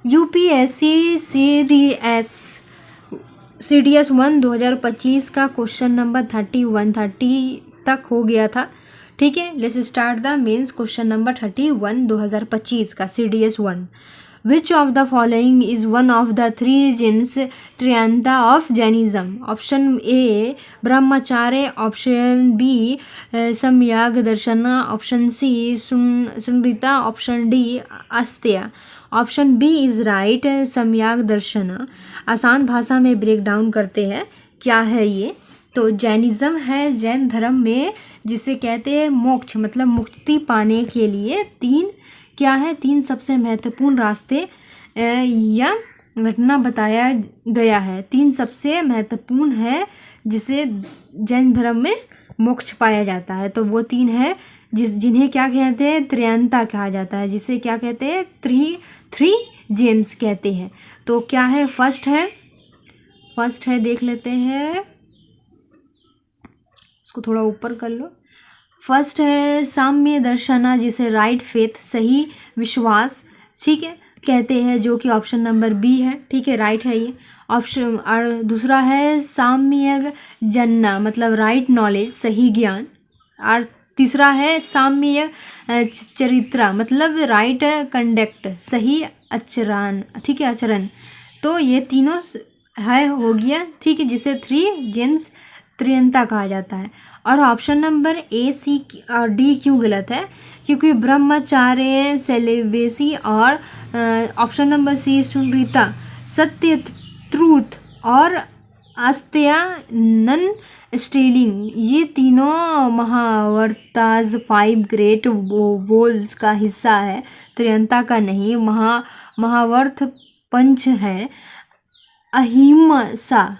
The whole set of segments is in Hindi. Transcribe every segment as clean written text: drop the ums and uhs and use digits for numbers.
यूपीएससी CDS 1 2025 का क्वेश्चन नंबर 30 तक हो गया था। ठीक है, let's start the mains question number 31 2025 का CDS 1। Which of the following is one of the three gems Trianta of Jainism? Option A Brahmacharya, option B Samyak Darshan, option C Sunrita, option D Asteya. Option B is right, Samyak Darshan. आसान भाषा में ब्रेक डाउन करते हैं क्या है ये। तो जैनिज्म है जैन धर्म में जिसे कहते हैं मोक्ष, मतलब मुक्ति पाने के लिए तीन सबसे महत्वपूर्ण रास्ते या घटना बताया गया है। तीन सबसे महत्वपूर्ण है जिसे जैन धर्म में मोक्ष पाया जाता है। तो वो तीन है जिन्हें क्या कहते हैं, त्रयंता कहा जाता है, जिसे क्या कहते हैं, थ्री जेम्स कहते हैं। तो क्या है, फर्स्ट है देख लेते हैं, इसको थोड़ा ऊपर कर लो। फर्स्ट है साम्य दर्शना, जिसे राइट फेथ, सही विश्वास, ठीक है, कहते हैं, जो कि ऑप्शन नंबर बी है। ठीक है, राइट है ये ऑप्शन। और दूसरा है साम्य जन्ना, मतलब राइट नॉलेज, सही ज्ञान। और तीसरा है साम्य चरित्रा, मतलब राइट कंडक्ट, सही आचरण, ठीक है, आचरण। तो ये तीनों है हो गया, ठीक है, जिसे थ्री जेम्स त्रयंता कहा जाता है। और ऑप्शन नंबर ए, सी और डी क्यों गलत है, क्योंकि ब्रह्मचार्य, सेलिबेसी और ऑप्शन नंबर सी सुनृता, सत्य, ट्रूथ और अस्त्या, नन स्टीलिंग, ये तीनों महावर्ताज 5 ग्रेट वोल्स का हिस्सा है, त्रयंता का नहीं। महावर्त पंच है, अहिंसा,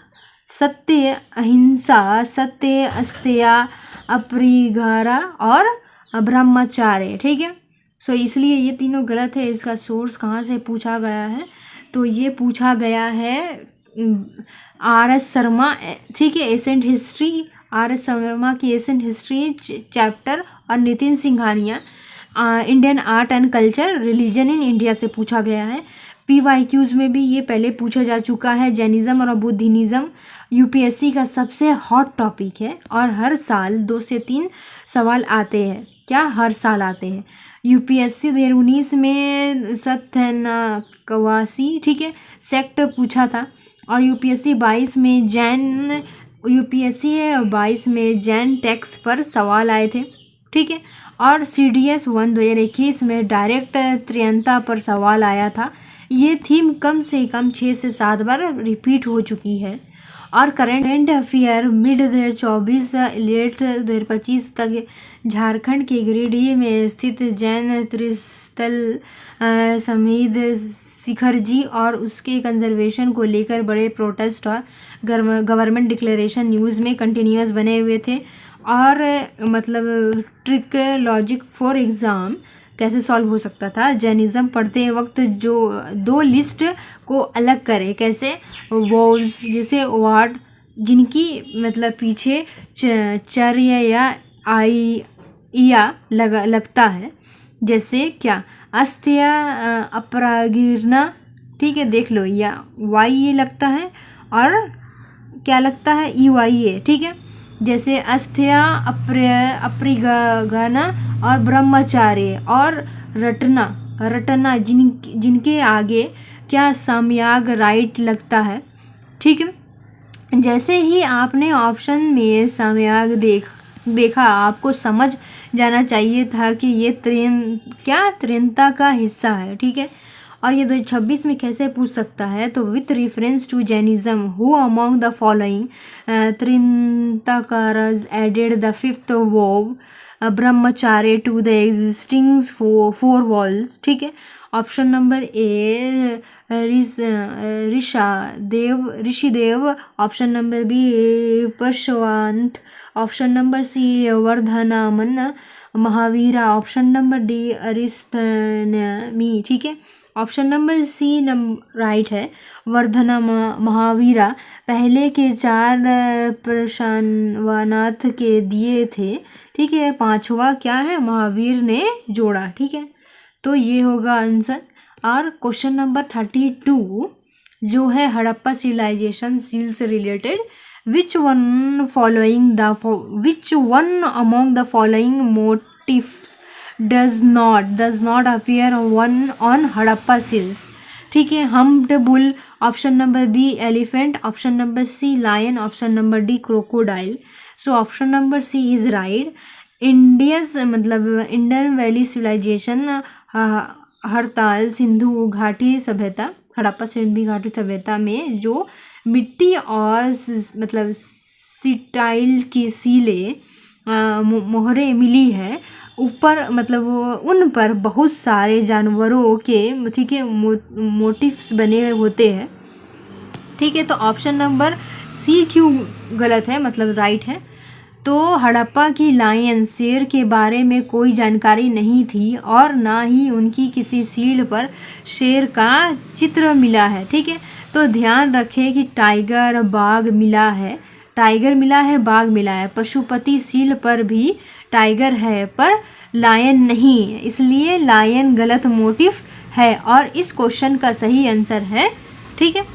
सत्य, अहिंसा, सत्य, अस्त्या, अपरिग्रह और ब्रह्मचार्य। ठीक है, सो इसलिए ये तीनों गलत है। इसका सोर्स कहाँ से पूछा गया है, तो ये पूछा गया है RS शर्मा, ठीक है, एसेंट हिस्ट्री, RS शर्मा की एसेंट हिस्ट्री चैप्टर, और Nitin Singhania Indian art and culture, religion in India से पूछा गया है। PYQs में भी ये पहले पूछा जा चुका है। जैनिज्म और बुद्धिज्म यूपीएससी का सबसे हॉट टॉपिक है और हर साल 2 से 3 सवाल आते हैं। क्या हर साल आते हैं। यूपीएससी 2019 में सत्यनाकवासी, ठीक है, सेक्ट पूछा था। और यूपीएससी 22 में जैन टैक्स पर सवाल आए थे। ठीक है, और CDS 1 2021 में डायरेक्ट त्रयंता पर सवाल आया था। ये थीम कम से कम 6 से 7 बार रिपीट हो चुकी है। और करेंट अफेयर मिड 2024 लेट 2025 तक झारखंड के गिरिडीह में स्थित जैन त्रिस्थल समीद शिखर जी और उसके कंजर्वेशन को लेकर बड़े प्रोटेस्ट और गवर्नमेंट डिक्लेरेशन न्यूज़ में कंटिन्यूस बने हुए थे। और मतलब ट्रिक लॉजिक फॉर एग्ज़ाम कैसे सॉल्व हो सकता था, जैनिज्म पढ़ते वक्त जो 2 लिस्ट को अलग करें, कैसे, वॉल्स, जैसे वर्ड जिनकी मतलब पीछे चर्य या या लगता है, जैसे क्या, अस्त्य, अपरागिरना, ठीक है, देख लो, या वाई ये लगता है और क्या लगता है, EYA, ठीक है, जैसे अस्त्या, अपरिगना और ब्रह्मचार्य और रटना जिनके आगे क्या सम्यक राइट लगता है। ठीक है, जैसे ही आपने ऑप्शन में सम्यक देखा आपको समझ जाना चाहिए था कि ये त्रयंता का हिस्सा है। ठीक है, और ये 2026 में कैसे पूछ सकता है, तो with reference to Jainism who among the following Tirthankaras added the 5th vow Brahmacharya to the existing 4 vows. ठीक है, option number A Rishabhdev, option number B Parshvanath, option number C Vardhaman Mahavira, option number D Arishtanemi. ठीक है, ऑप्शन नंबर सी राइट है, वर्धना महावीरा पहले के 4 प्रशानवानाथ के दिए थे। ठीक है, 5वां क्या है, महावीर ने जोड़ा। ठीक है, तो ये होगा आंसर। और क्वेश्चन नंबर 32 जो है हड़प्पा सिविलाइजेशन सील से related, which one among the following motifs does not appear one on Harappa seals. ठीक है, humped bull, option number B elephant, option number C lion, option number D crocodile. So option number C is right. Indian valley civilisation हड़ताल सिंधु घाटी सभ्यता, हड़प्पा सिंधु घाटी सभ्यता में जो मिट्टी और सिटाइल की सीलें मोहरें मिली है, ऊपर उन पर बहुत सारे जानवरों के ठीक है मोटिव्स बने होते हैं। ठीक है, तो ऑप्शन नंबर सी क्यों गलत है, राइट है। तो हड़प्पा की लायन शेर के बारे में कोई जानकारी नहीं थी और ना ही उनकी किसी सील पर शेर का चित्र मिला है। ठीक है, तो ध्यान रखें कि टाइगर मिला है, बाघ मिला है। पशुपति सील पर भी टाइगर है पर लायन नहीं है, इसलिए लायन गलत मोटिव है और इस क्वेश्चन का सही आंसर है, ठीक है,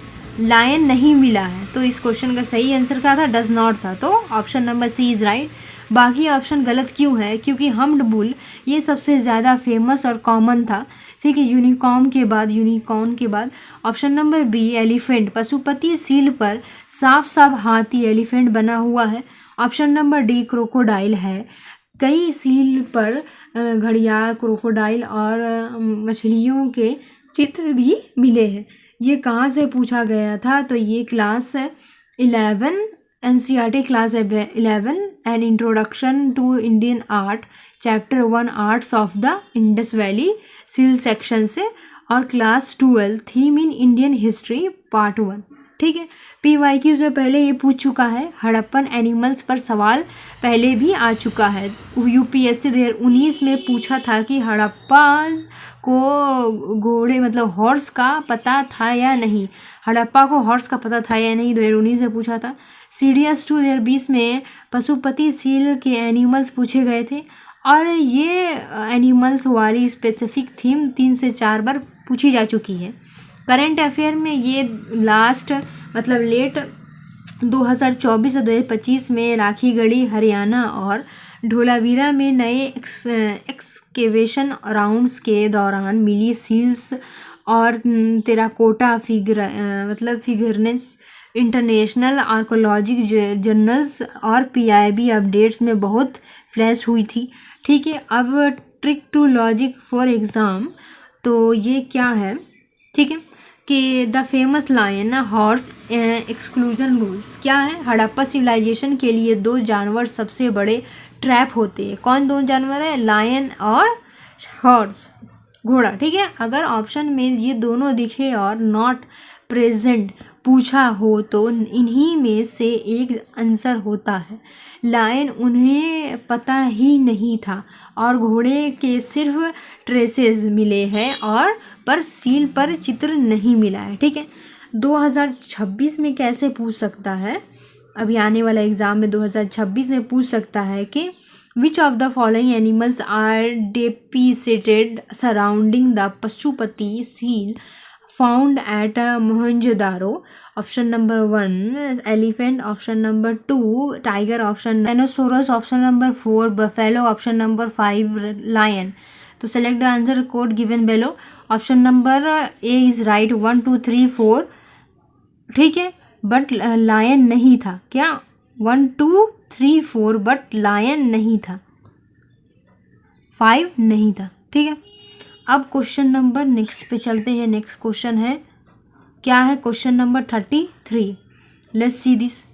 लायन नहीं मिला है। तो इस क्वेश्चन का सही आंसर क्या था, डज नॉट था। तो option number C is right. बाकी ऑप्शन गलत क्यों है, क्योंकि हम्प्ड बुल ये सबसे ज़्यादा फेमस और कॉमन था। ठीक है, यूनिकॉर्न के बाद option number B elephant, Pashupati seal पर साफ साफ हाथी एलिफेंट बना हुआ है। ऑप्शन नंबर डी क्रोकोडाइल है, कई सील पर घड़ियाल, क्रोकोडाइल और मछलियों के चित्र भी मिले हैं। ये कहाँ से पूछा गया था, तो ये class 11 NCERT class 11 and introduction to Indian art chapter 1 arts of the Indus valley seal section से, और class 12 theme in Indian history part 1। ठीक है, PYQ में पहले ये पूछ चुका है, हड़प्पन एनिमल्स पर सवाल पहले भी आ चुका है। UPSC 2019 में पूछा था कि हड़प्पा को घोड़े हॉर्स का पता था या नहीं, हड़प्पा को हॉर्स का पता था या नहीं, 2019 में पूछा था। CDS 2020 में पशुपति सील के एनिमल्स पूछे गए थे और ये एनिमल्स वाली स्पेसिफिक थीम 3 से 4 बार पूछी जा चुकी है। करंट अफेयर में ये लास्ट लेट 2024 और 2025 में राखीगढ़ी हरियाणा और ढोलावीरा में नए एक्सकेवेशन राउंड्स के दौरान मिली सील्स और terracotta figurines international archaeologic journals और PIB अपडेट्स में बहुत फ्लैश हुई थी। ठीक है, अब trick to logic for exam, तो ये क्या है, ठीक है, कि the famous lion horse exclusion rules क्या है। हड़प्पा सिविलाइजेशन के लिए 2 जानवर सबसे बड़े ट्रैप होते हैं। कौन 2 जानवर है, लायन और हॉर्स, घोड़ा। ठीक है, अगर ऑप्शन में ये दोनों दिखे और नॉट प्रेजेंट पूछा हो तो इन्हीं में से एक आंसर होता है। लायन उन्हें पता ही नहीं था और घोड़े के सिर्फ ट्रेसेस मिले हैं और पर सील पर चित्र नहीं मिला है। ठीक है, 2026 में कैसे पूछ सकता है, अभी आने वाला एग्ज़ाम में 2026 में पूछ सकता है कि which of the following animals are depicted surrounding the Pashupati seal found at Mohenjodaro. Option number 1 elephant, option number 2 tiger, option dinosaurs, option number 4 buffalo, option number 5 lion. तो select the answer code given below. Option number A is right, 1 2 3 4। ठीक है, बट लायन नहीं था, क्या 1 2 3 4, बट लायन नहीं था, 5 नहीं था। ठीक है, अब क्वेश्चन नंबर नेक्स्ट पे चलते हैं। नेक्स्ट क्वेश्चन है, क्या है, question number 33। Let's see this.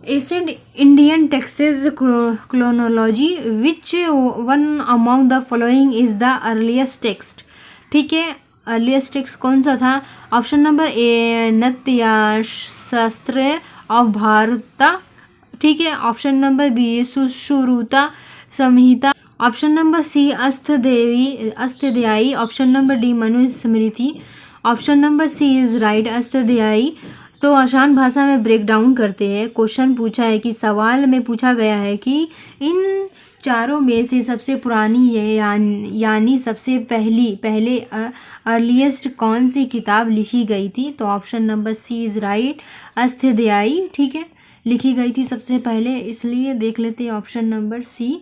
Ancient Indian texts chronology, which one among the following is the earliest text. ठीक है, अर्लीस्ट टेक्स्ट कौन सा था। Option number A Natyashastra of Bharata. ठीक है, option number B Sushruta Samhita, option number C Ashtadhyayi, option number D Manusmriti, option number C is right Ashtadhyayi. तो आसान भाषा में ब्रेक डाउन करते हैं। क्वेश्चन पूछा है कि सवाल में पूछा गया है कि इन चारों में से सबसे पुरानी यानी सबसे पहले अर्लीस्ट कौन सी किताब लिखी गई थी? तो option number C is right, Ashtadhyayi, ठीक है, लिखी गई थी सबसे पहले, इसलिए देख लेते हैं ऑप्शन नंबर सी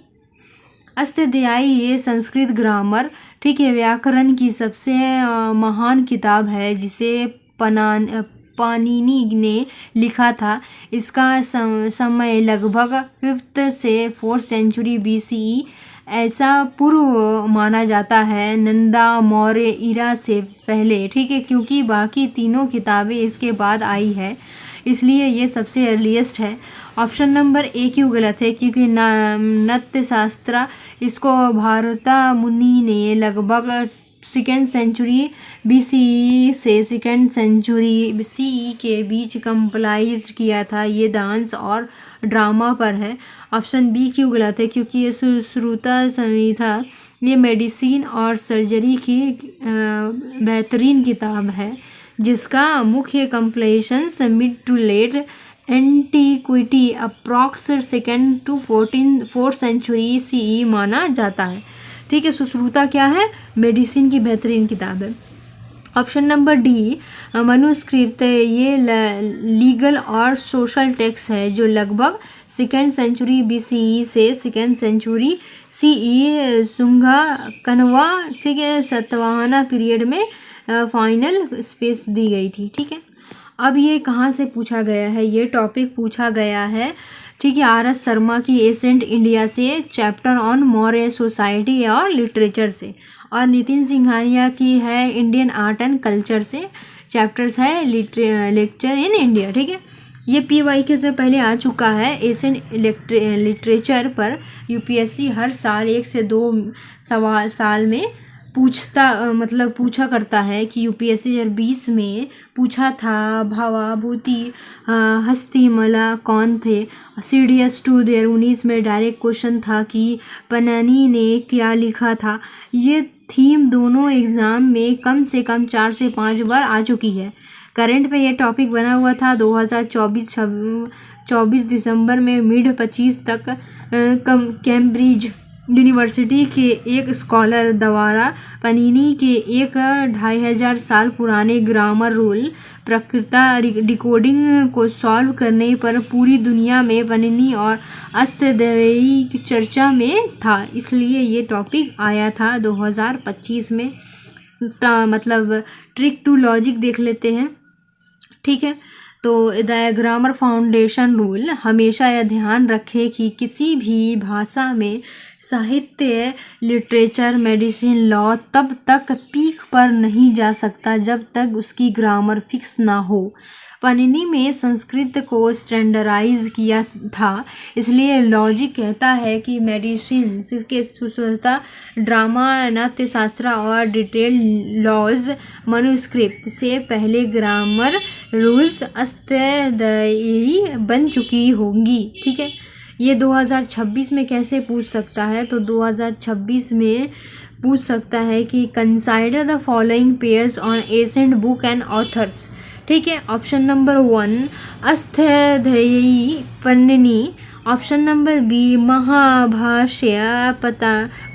अष्टध्यायी। ये संस्कृत ग्रामर, ठीक है, व्याकरण की सबसे महान किताब है जिसे पाणिनि ने लिखा था। इसका समय लगभग 5th से 4th सेंचुरी BCE ऐसा पूर्व माना जाता है, नंदा मौर्य इरा से पहले, ठीक है, क्योंकि बाकी तीनों किताबें इसके बाद आई है, इसलिए ये सबसे अर्लीस्ट है। ऑप्शन नंबर ए क्यों गलत है? क्योंकि नाट्य शास्त्र इसको भारता मुनि ने लगभग 2nd सेंचुरी BCE से 2nd सेंचुरी CE के बीच कंपाइल किया था। ये डांस और ड्रामा पर है। ऑप्शन बी क्यों गलत है? क्योंकि ये सुश्रुता संहिता ये मेडिसिन और सर्जरी की बेहतरीन किताब है, जिसका मुख्य compilations mid to late antiquity approx 2nd to 4th century CE माना जाता है, ठीक है। सुश्रुता क्या है? मेडिसिन की बेहतरीन किताब है। ऑप्शन नंबर डी मनुस्क्रिप्ट, ये लीगल और सोशल टेक्स्ट है जो लगभग 2nd सेंचुरी BCE से 2nd सेंचुरी CE सुंगा कनवा, ठीक है, सातवाहना पीरियड में फाइनल स्पेस दी गई थी, ठीक है। अब ये कहाँ से पूछा गया है? ये टॉपिक पूछा गया है, ठीक है, RS शर्मा की एसेंट इंडिया से, चैप्टर ऑन मौर्य सोसाइटी और लिटरेचर से, और नितिन सिंघानिया की है इंडियन आर्ट एंड कल्चर से, चैप्टर्स है लेक्चर इन इंडिया, ठीक है। ये PYQ से पहले आ चुका है। एसेंट लिटरेचर पर UPSC हर साल 1 से 2 साल में पूछा करता है कि UPSC 2020 में पूछा था भवाभूति हस्तिमला कौन थे। CDS 2 2019 में डायरेक्ट क्वेश्चन था कि पन्नानी ने क्या लिखा था। ये थीम दोनों एग्ज़ाम में कम से कम 4 से 5 बार आ चुकी है। करंट पे ये टॉपिक बना हुआ था 2024 दिसंबर में मिड 25 तक कैम्ब्रिज यूनिवर्सिटी के एक स्कॉलर द्वारा पनीनी के 2500 साल पुराने ग्रामर रूल प्रकृता डिकोडिंग को सॉल्व करने पर पूरी दुनिया में पनीनी और अष्टध्यायी की चर्चा में था, इसलिए ये टॉपिक आया था 2025 में। मतलब ट्रिक टू लॉजिक देख लेते हैं, ठीक है। तो द ग्रामर फाउंडेशन रूल, हमेशा यह ध्यान रखें कि किसी भी भाषा में साहित्य, लिटरेचर, मेडिसिन, लॉ तब तक पीक पर नहीं जा सकता जब तक उसकी ग्रामर फिक्स ना हो। पनीनी में संस्कृत को स्टैंडर्डाइज किया था, इसलिए लॉजिक कहता है कि मेडिसिन के सुश्रुता, ड्रामा, नाट्य शास्त्र और डिटेल लॉज मनुस्क्रिप्ट से पहले ग्रामर रूल्स अष्टध्यायी बन चुकी होंगी, ठीक है। ये 2026 में कैसे पूछ सकता है? तो 2026 में पूछ सकता है कि consider the following pairs on ancient book and authors, ठीक है। Option number 1 Ashtadhyayi Panini, option number B Mahabhashya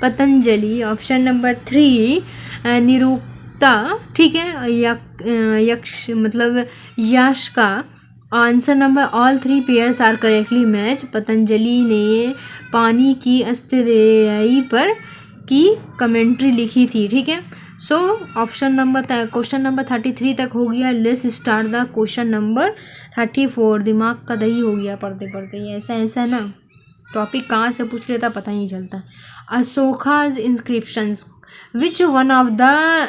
Patanjali, option number 3 Nirukta, ठीक है, यक्ष मतलब यश का। Answer number all 3 pairs are correctly match. Patanjali ने पानी की अष्टध्यायी पर की कमेंट्री लिखी थी, ठीक है। सो क्वेश्चन नंबर 33 तक हो गया। Let's start the question number 34। दिमाग का दही हो गया पढ़ते पढ़ते, ऐसा ना टॉपिक कहाँ से पूछ लेता पता ही नहीं चलता। अशोका's inscriptions, which one of the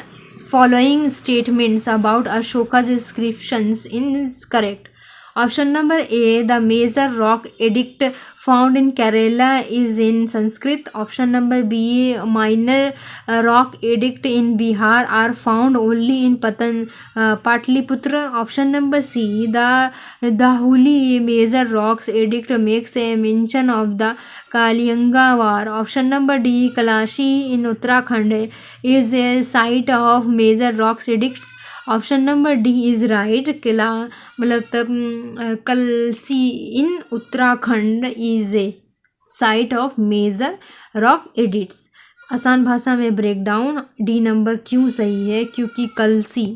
following statements about Ashoka's inscriptions is correct? Option number A, the major rock edict found in Kerala is in Sanskrit. Option number B, minor rock edict in Bihar are found only in Patliputra. Option number C, the Dahuli major rocks edict makes a mention of the Kalyanga war. Option number D, Kalashi in Uttarakhand is a site of major rocks edicts. Option number D is right. किला मतलब तब Kalsi in Uttarakhand is a site of major rock edicts. आसान भाषा में ब्रेक डाउन। डी नंबर क्यों सही है? क्योंकि कलसी,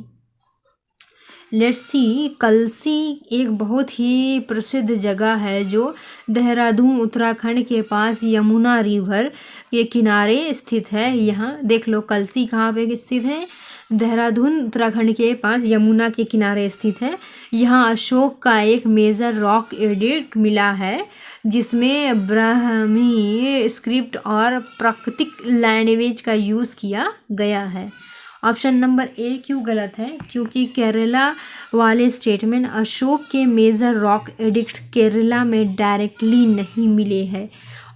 लेट्स सी, कलसी एक बहुत ही प्रसिद्ध जगह है जो देहरादून उत्तराखंड के पास यमुना रिवर के किनारे स्थित है। यहाँ देख लो कलसी कहाँ पे स्थित है? देहरादून उत्तराखंड के पास यमुना के किनारे स्थित है। यहाँ अशोक का एक मेजर रॉक एडिक्ट मिला है जिसमें ब्राह्मी स्क्रिप्ट और प्राकृतिक लैंग्वेज का यूज़ किया गया है। ऑप्शन नंबर ए क्यों गलत है? क्योंकि केरला वाले स्टेटमेंट अशोक के मेजर रॉक एडिक्ट केरला में डायरेक्टली नहीं मिले हैं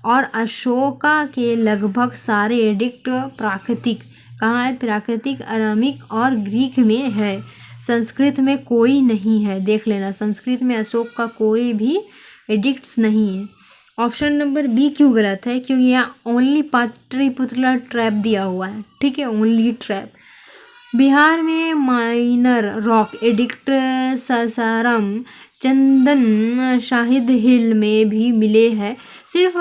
और अशोका के लगभग सारे एडिक्ट प्राकृतिक, कहाँ है? प्राकृतिक, अरामिक और ग्रीक में है। संस्कृत में कोई नहीं है, देख लेना, संस्कृत में अशोक का कोई भी एडिक्ट्स नहीं है। ऑप्शन नंबर बी क्यों गलत है? क्योंकि यहाँ ओनली पाटलिपुत्र ट्रैप दिया हुआ है, ठीक है, ओनली ट्रैप। बिहार में minor rock edict Sasaram, Chandan, Shahid hill में भी मिले हैं, सिर्फ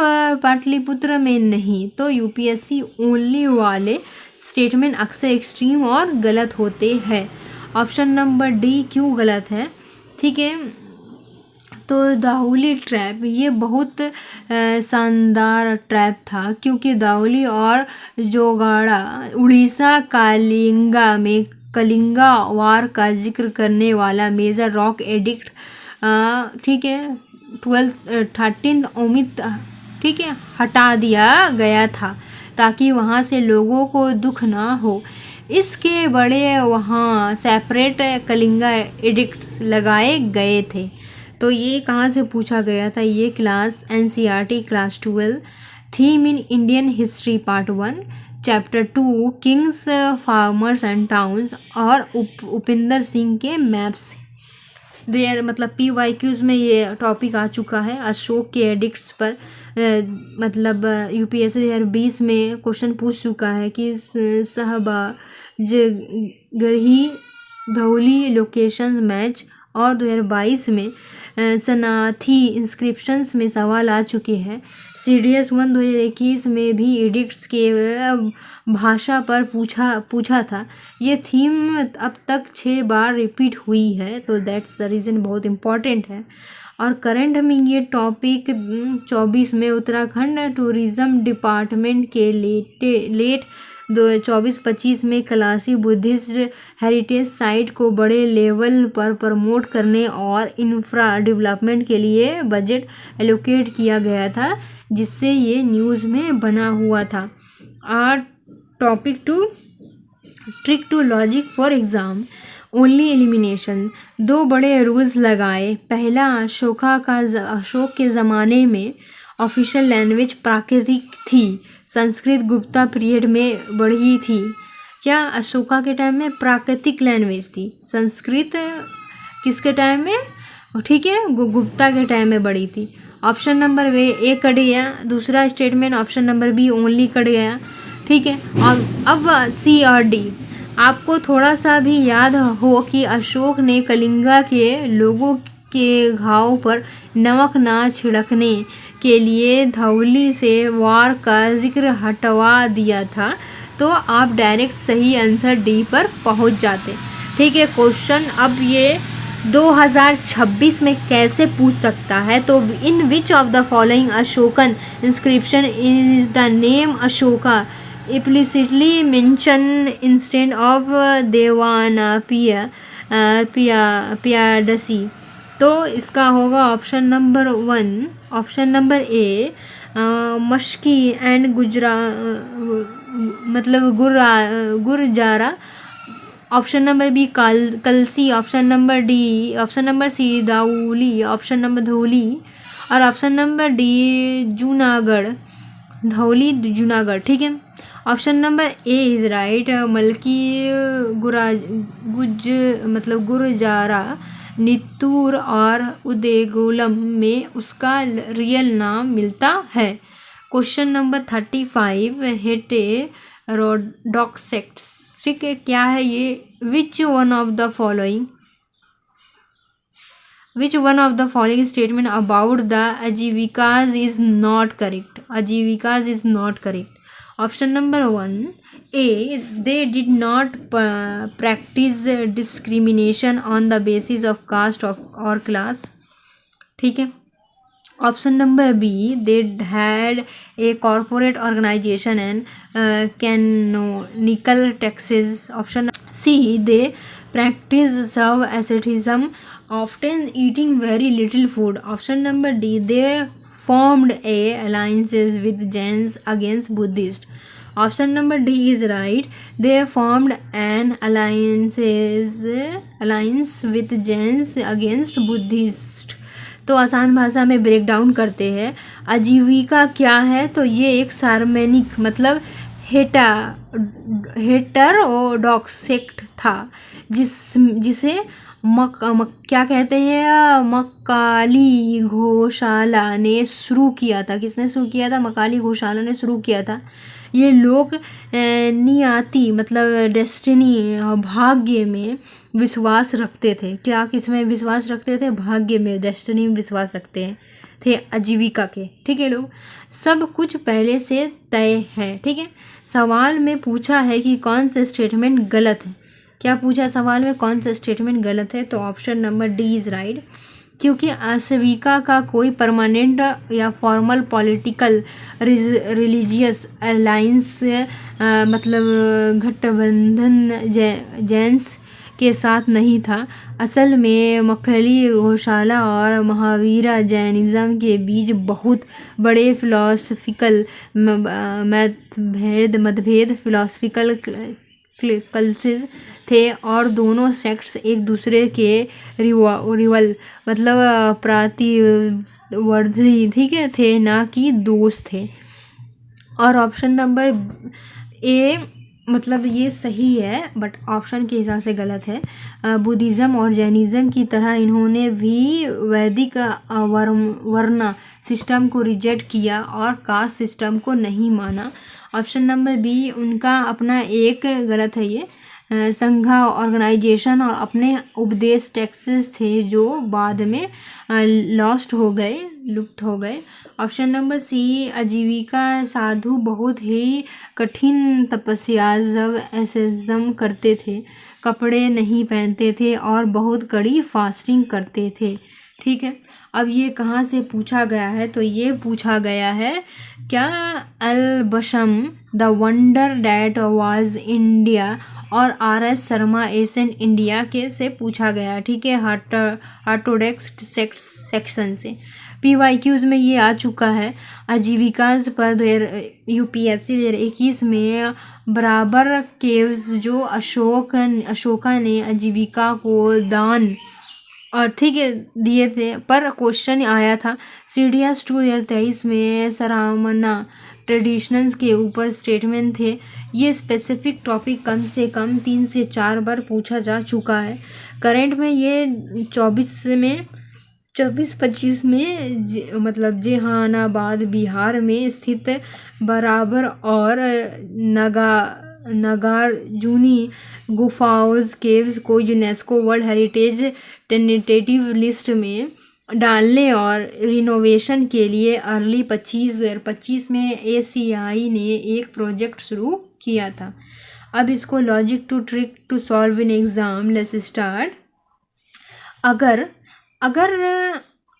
पाटलिपुत्र में नहीं। तो यूपीएससी ओनली वाले स्टेटमेंट अक्सर एक्सट्रीम और गलत होते हैं। ऑप्शन नंबर डी क्यों गलत है? ठीक है, तो दाहुली ट्रैप ये बहुत शानदार ट्रैप था क्योंकि दाहुली और जोगाड़ा उड़ीसा कालिंगा में कलिंगा वार का जिक्र करने वाला मेजर रॉक एडिक्ट, ठीक है, 13 ओमित, ठीक है, हटा दिया गया था ताकि वहाँ से लोगों को दुख ना हो। इसके बड़े वहाँ सेपरेट कलिंगा एडिक्ट्स लगाए गए थे। तो ये कहाँ से पूछा गया था? ये class NCERT class 12, theme in Indian history part 1, chapter 2 kings, farmers and towns और उपिंदर सिंह के मैप्स। देयर मतलब PYQs में ये टॉपिक आ चुका है अशोक के एडिक्ट्स पर। मतलब यूपीएससी 2020 में क्वेश्चन पूछ चुका है कि गढ़ी धौली लोकेशन मैच, और 2022 में सनाथी इंस्क्रिप्शंस में सवाल आ चुके हैं। CDS 1 2021 में भी एडिक्ट्स के भाषा पर पूछा था। ये थीम अब तक 6 बार रिपीट हुई है, तो दैट्स द रीज़न, बहुत इम्पॉर्टेंट है। और करंट में ये टॉपिक 24 में उत्तराखंड टूरिज़्म डिपार्टमेंट के लेट 24-25 में क्लासी बुद्धिस्ट हेरिटेज साइट को बड़े लेवल पर प्रमोट करने और इंफ्रा डेवलपमेंट के लिए बजट एलोकेट किया गया था, जिससे ये न्यूज़ में बना हुआ था। और topic 2 trick to logic for exam, only elimination. 2 बड़े रूल्स लगाए। पहला, अशोक के ज़माने में ऑफिशियल लैंग्वेज प्राकृतिक थी, संस्कृत गुप्ता पीरियड में बढ़ी थी। क्या अशोका के टाइम में प्राकृतिक लैंग्वेज थी? संस्कृत किसके टाइम में? ठीक है, गुप्ता के टाइम में बढ़ी थी। ऑप्शन नंबर ए कट गया। दूसरा statement option number B only cut गया, ठीक है। अब सी और डी, आपको थोड़ा सा भी याद हो कि अशोक ने कलिंगा के लोगों के घाव पर नमक ना छिड़कने के लिए धौली से वार का जिक्र हटवा दिया था, तो आप डायरेक्ट सही आंसर डी पर पहुंच जाते, ठीक है। क्वेश्चन अब ये 2026 में कैसे पूछ सकता है? तो in which of the following Ashokan inscription is the name Ashoka implicitly mention instead of Piyadasi? तो इसका होगा option number 1, option number A Maski and Gurjara, option number B Kalsi, option number D, option number C Dhauli, option number Dhauli, और option number D Junagadh, Dhauli Junagadh, ठीक है। Option number A is right. Maski Gurjara Nittur और उदेगुलम में उसका रियल नाम मिलता है। क्वेश्चन नंबर 35 हेटेरोडॉक्स, ठीक है, क्या है ये? Which one of the following statement about the Ajivikas is not correct? Ajivikas is not correct. Option number 1 A, they did not practice discrimination on the basis of caste of और क्लास. ठीक है. Option number B, they had a corporate organization and canonical taxes. Option C, they practice serve asceticism, often eating very little food. Option number D, they formed a alliances with Jains against Buddhists. Option number D is right. They formed an alliance with Jains against Buddhists. तो आसान भाषा में ब्रेक डाउन करते हैं. आजीविका क्या है? तो ये एक सार्मेनिक मतलब हेटेरोडॉक्स सेक्ट था जिसे क्या कहते हैं, मकाली घोषाला ने शुरू किया था. किसने शुरू किया था? मकाली घोषाला ने शुरू किया था. ये लोग नियति मतलब डेस्टिनी, भाग्य में विश्वास रखते थे. क्या किस में विश्वास रखते थे? भाग्य में, डेस्टिनी में विश्वास रखते हैं थे आजीविका के. ठीक है लोग, सब कुछ पहले से तय है. ठीक है. सवाल में पूछा है कि कौन सा स्टेटमेंट गलत है. क्या पूछा सवाल में? कौन सा स्टेटमेंट गलत है? तो option number D is right. क्योंकि आजीविका का कोई परमानेंट या फॉर्मल पॉलिटिकल रिलीजियस अलाइंस मतलब गठबंधन जैन्स के साथ नहीं था. असल में मकाली घोषाला और महावीरा जैनिज़्म के बीच बहुत बड़े फिलोसफिकल मतभेद फिलोसफिकल क्लसेस थे और दोनों सेक्ट्स एक दूसरे के रिवल मतलब प्रतिवर्धी, ठीक है, थे, ना कि दोस्त थे. और ऑप्शन नंबर ए मतलब ये सही है बट ऑप्शन के हिसाब से गलत है. बुद्धिज़्म और जैनिज़्म की तरह इन्होंने भी वैदिक वर्ण सिस्टम को रिजेक्ट किया और कास्ट सिस्टम को नहीं माना. ऑप्शन नंबर बी उनका अपना एक गलत है. ये संघा ऑर्गेनाइजेशन और अपने उपदेश टेक्सेस थे जो बाद में लॉस्ट हो गए, लुप्त हो गए. ऑप्शन नंबर सी आजीविका साधु बहुत ही कठिन तपस्या जब एसेजम करते थे, कपड़े नहीं पहनते थे और बहुत कड़ी फास्टिंग करते थे. ठीक है. अब ये कहाँ से पूछा गया है? तो ये पूछा गया है क्या A L Basham the wonder that was India और आर.एस. शर्मा एशियंट इंडिया के से पूछा गया. ठीक है. ऑर्थोडॉक्स सेक्शन से PYQs में ये आ चुका है. आजीविकाज पर UPSC 2021 में बराबर केव्स जो अशोका ने आजीविका को दान और ठीक है दिए थे पर क्वेश्चन आया था. CDS 2023 में सरामना ट्रेडिशनल्स के ऊपर स्टेटमेंट थे. ये स्पेसिफिक टॉपिक कम से कम 3 से 4 बार पूछा जा चुका है. करंट में ये 24-25 में मतलब जहानाबाद बिहार में स्थित बराबर और नागार्जुनी गुफाओं केव्स को UNESCO world heritage tentative list में डालने और रिनोवेशन के लिए अर्ली 2025 में ACI ने एक प्रोजेक्ट शुरू किया था. अब इसको logic to trick to solve in exam let's start. अगर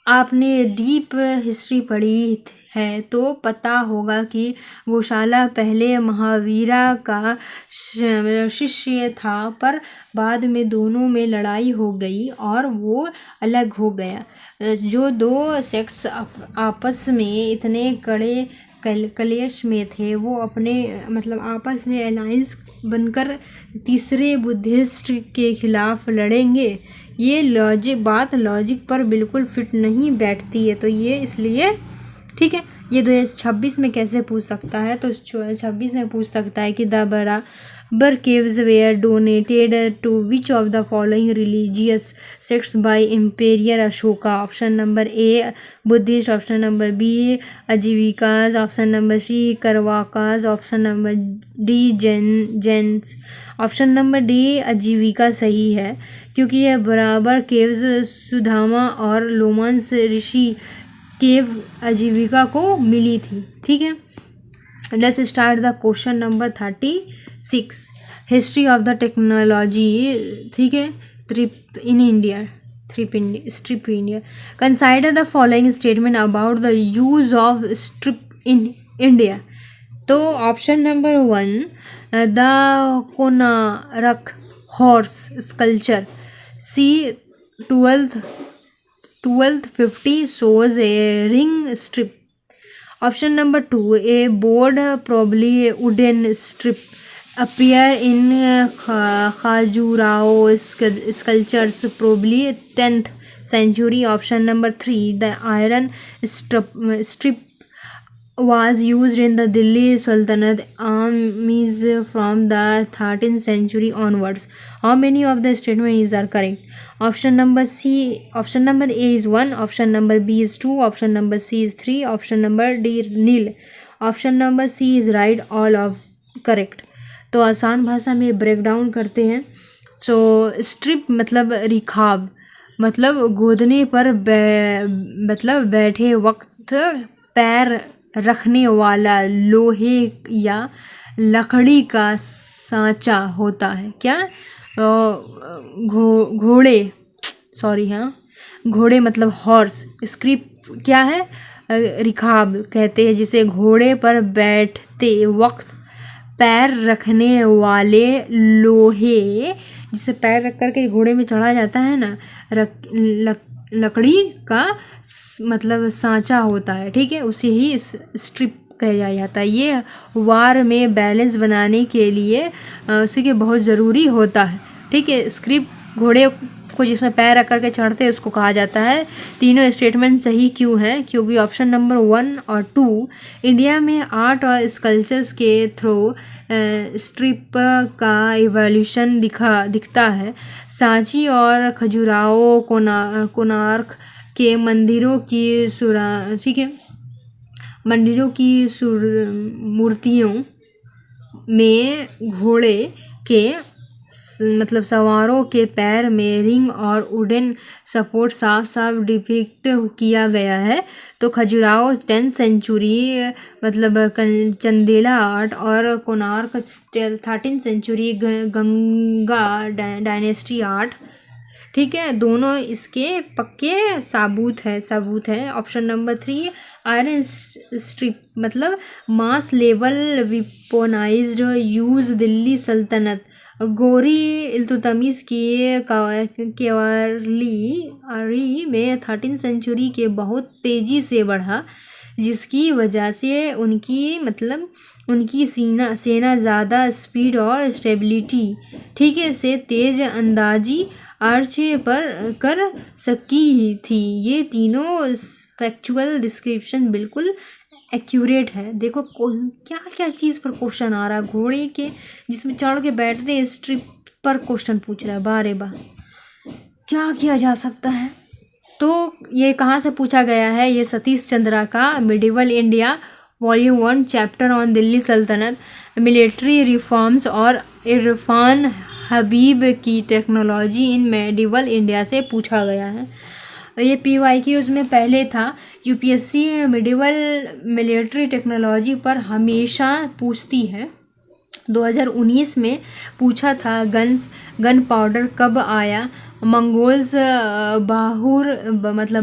आपने डीप हिस्ट्री पढ़ी है तो पता होगा कि गौशाला पहले महावीरा का शिष्य था पर बाद में दोनों में लड़ाई हो गई और वो अलग हो गया. जो दो सेक्ट्स आपस में इतने कड़े कलेश में थे वो अपने मतलब आपस में अलायंस बनकर तीसरे बुद्धिस्ट के खिलाफ लड़ेंगे. ये लॉजिक पर बिल्कुल फिट नहीं बैठती है. तो ये इसलिए ठीक है. ये 2026 में कैसे पूछ सकता है? तो 2026 में पूछ सकता है कि the Barabar caves were donated to which of the following religious sects by emperor Ashoka. Option number A Buddhist, option number B Ajivikas, option number C Charvakas, option number D Jains. Option number D Ajivika सही है क्योंकि यह बराबर केव्स सुदामा और लोमस ऋषि केव आजीविका को मिली थी। ठीक है, let's start the question number 36, history of the technology. ठीक है, stirrup in India, stirrup India. Consider the following statement about the use of stirrup in India. तो option number 1, the Konark horse sculpture, c 1250 shows a ring strip. Option number 2, a board, probably a wooden strip, appear in Khajuraho sculptures, probably 10th century. Option number 3, the iron strip was used in the Delhi Sultanate armies from the 13th century onwards. How many of the statements are correct? Option number A is 1, option number B is 2, option number C is 3, option number D nil, option number C is right, all of correct. तो आसान भाषा में ब्रेक डाउन करते हैं। सो स्ट्रिप मतलब रिखाब, मतलब गोदने पर मतलब बैठे वक्त पैर रखने वाला लोहे या लकड़ी का सांचा होता है। क्या? घोड़े, सॉरी, हाँ, घोड़े मतलब हॉर्स। स्क्रिप क्या है? रिखाब कहते हैं जिसे घोड़े पर बैठते वक्त पैर रखने वाले लोहे, जिसे पैर रख करके घोड़े में चढ़ा जाता है ना, लकड़ी का मतलब सांचा होता है। ठीक है, उसे ही स्ट्रिप कहा जाता है। ये वार में बैलेंस बनाने के लिए उसी के बहुत ज़रूरी होता है। ठीक है, स्क्रिप घोड़े को जिसमें पैर रख करके चढ़ते हैं उसको कहा जाता है। तीनों स्टेटमेंट सही क्यों हैं? क्योंकि ऑप्शन नंबर 1 और 2 इंडिया में आर्ट और स्कल्पचर्स के थ्रू स्ट्रिप का इवोल्यूशन दिखता है। सांची और खजुराहो कोणार्क के मंदिरों की मूर्तियों में घोड़े के मतलब सवारों के पैर में रिंग और वुडन सपोर्ट साफ साफ डिपिक्ट किया गया है। तो खजुराहो 10th सेंचुरी मतलब चंदेला आर्ट और Konark 13th century Ganga dynasty art. ठीक है, दोनों इसके पक्के सबूत है। ऑप्शन नंबर 3, आयरन स्ट्रिप मतलब मास लेवल विपोनाइज्ड यूज दिल्ली सल्तनत गोरी इल्तुतमिश की कैवलरी में 13th सेंचुरी के बहुत तेज़ी से बढ़ा, जिसकी वजह से उनकी सेना ज़्यादा स्पीड और स्टेबिलिटी, ठीक है, से तेज़ अंदाजी आर्च पर कर सकी थी। ये तीनों फैक्चुअल डिस्क्रिप्शन बिल्कुल एक्यूरेट है। देखो क्या क्या चीज़ पर क्वेश्चन आ रहा है। घोड़े के जिसमें चढ़ के बैठते स्ट्रिप पर क्वेश्चन पूछ रहा है, बारे बा क्या किया जा सकता है। तो ये कहाँ से पूछा गया है? ये सतीश चंद्रा का medieval India volume 1 chapter on Delhi सल्तनत मिलिट्री रिफॉर्म्स और इरफान हबीब की टेक्नोलॉजी इन मेडिवल इंडिया से पूछा गया है। ये PYQ में पहले था। UPSC मिडिवल मिलिट्री टेक्नोलॉजी पर हमेशा पूछती है। 2019 में पूछा था गन पाउडर कब आया, मंगोल्स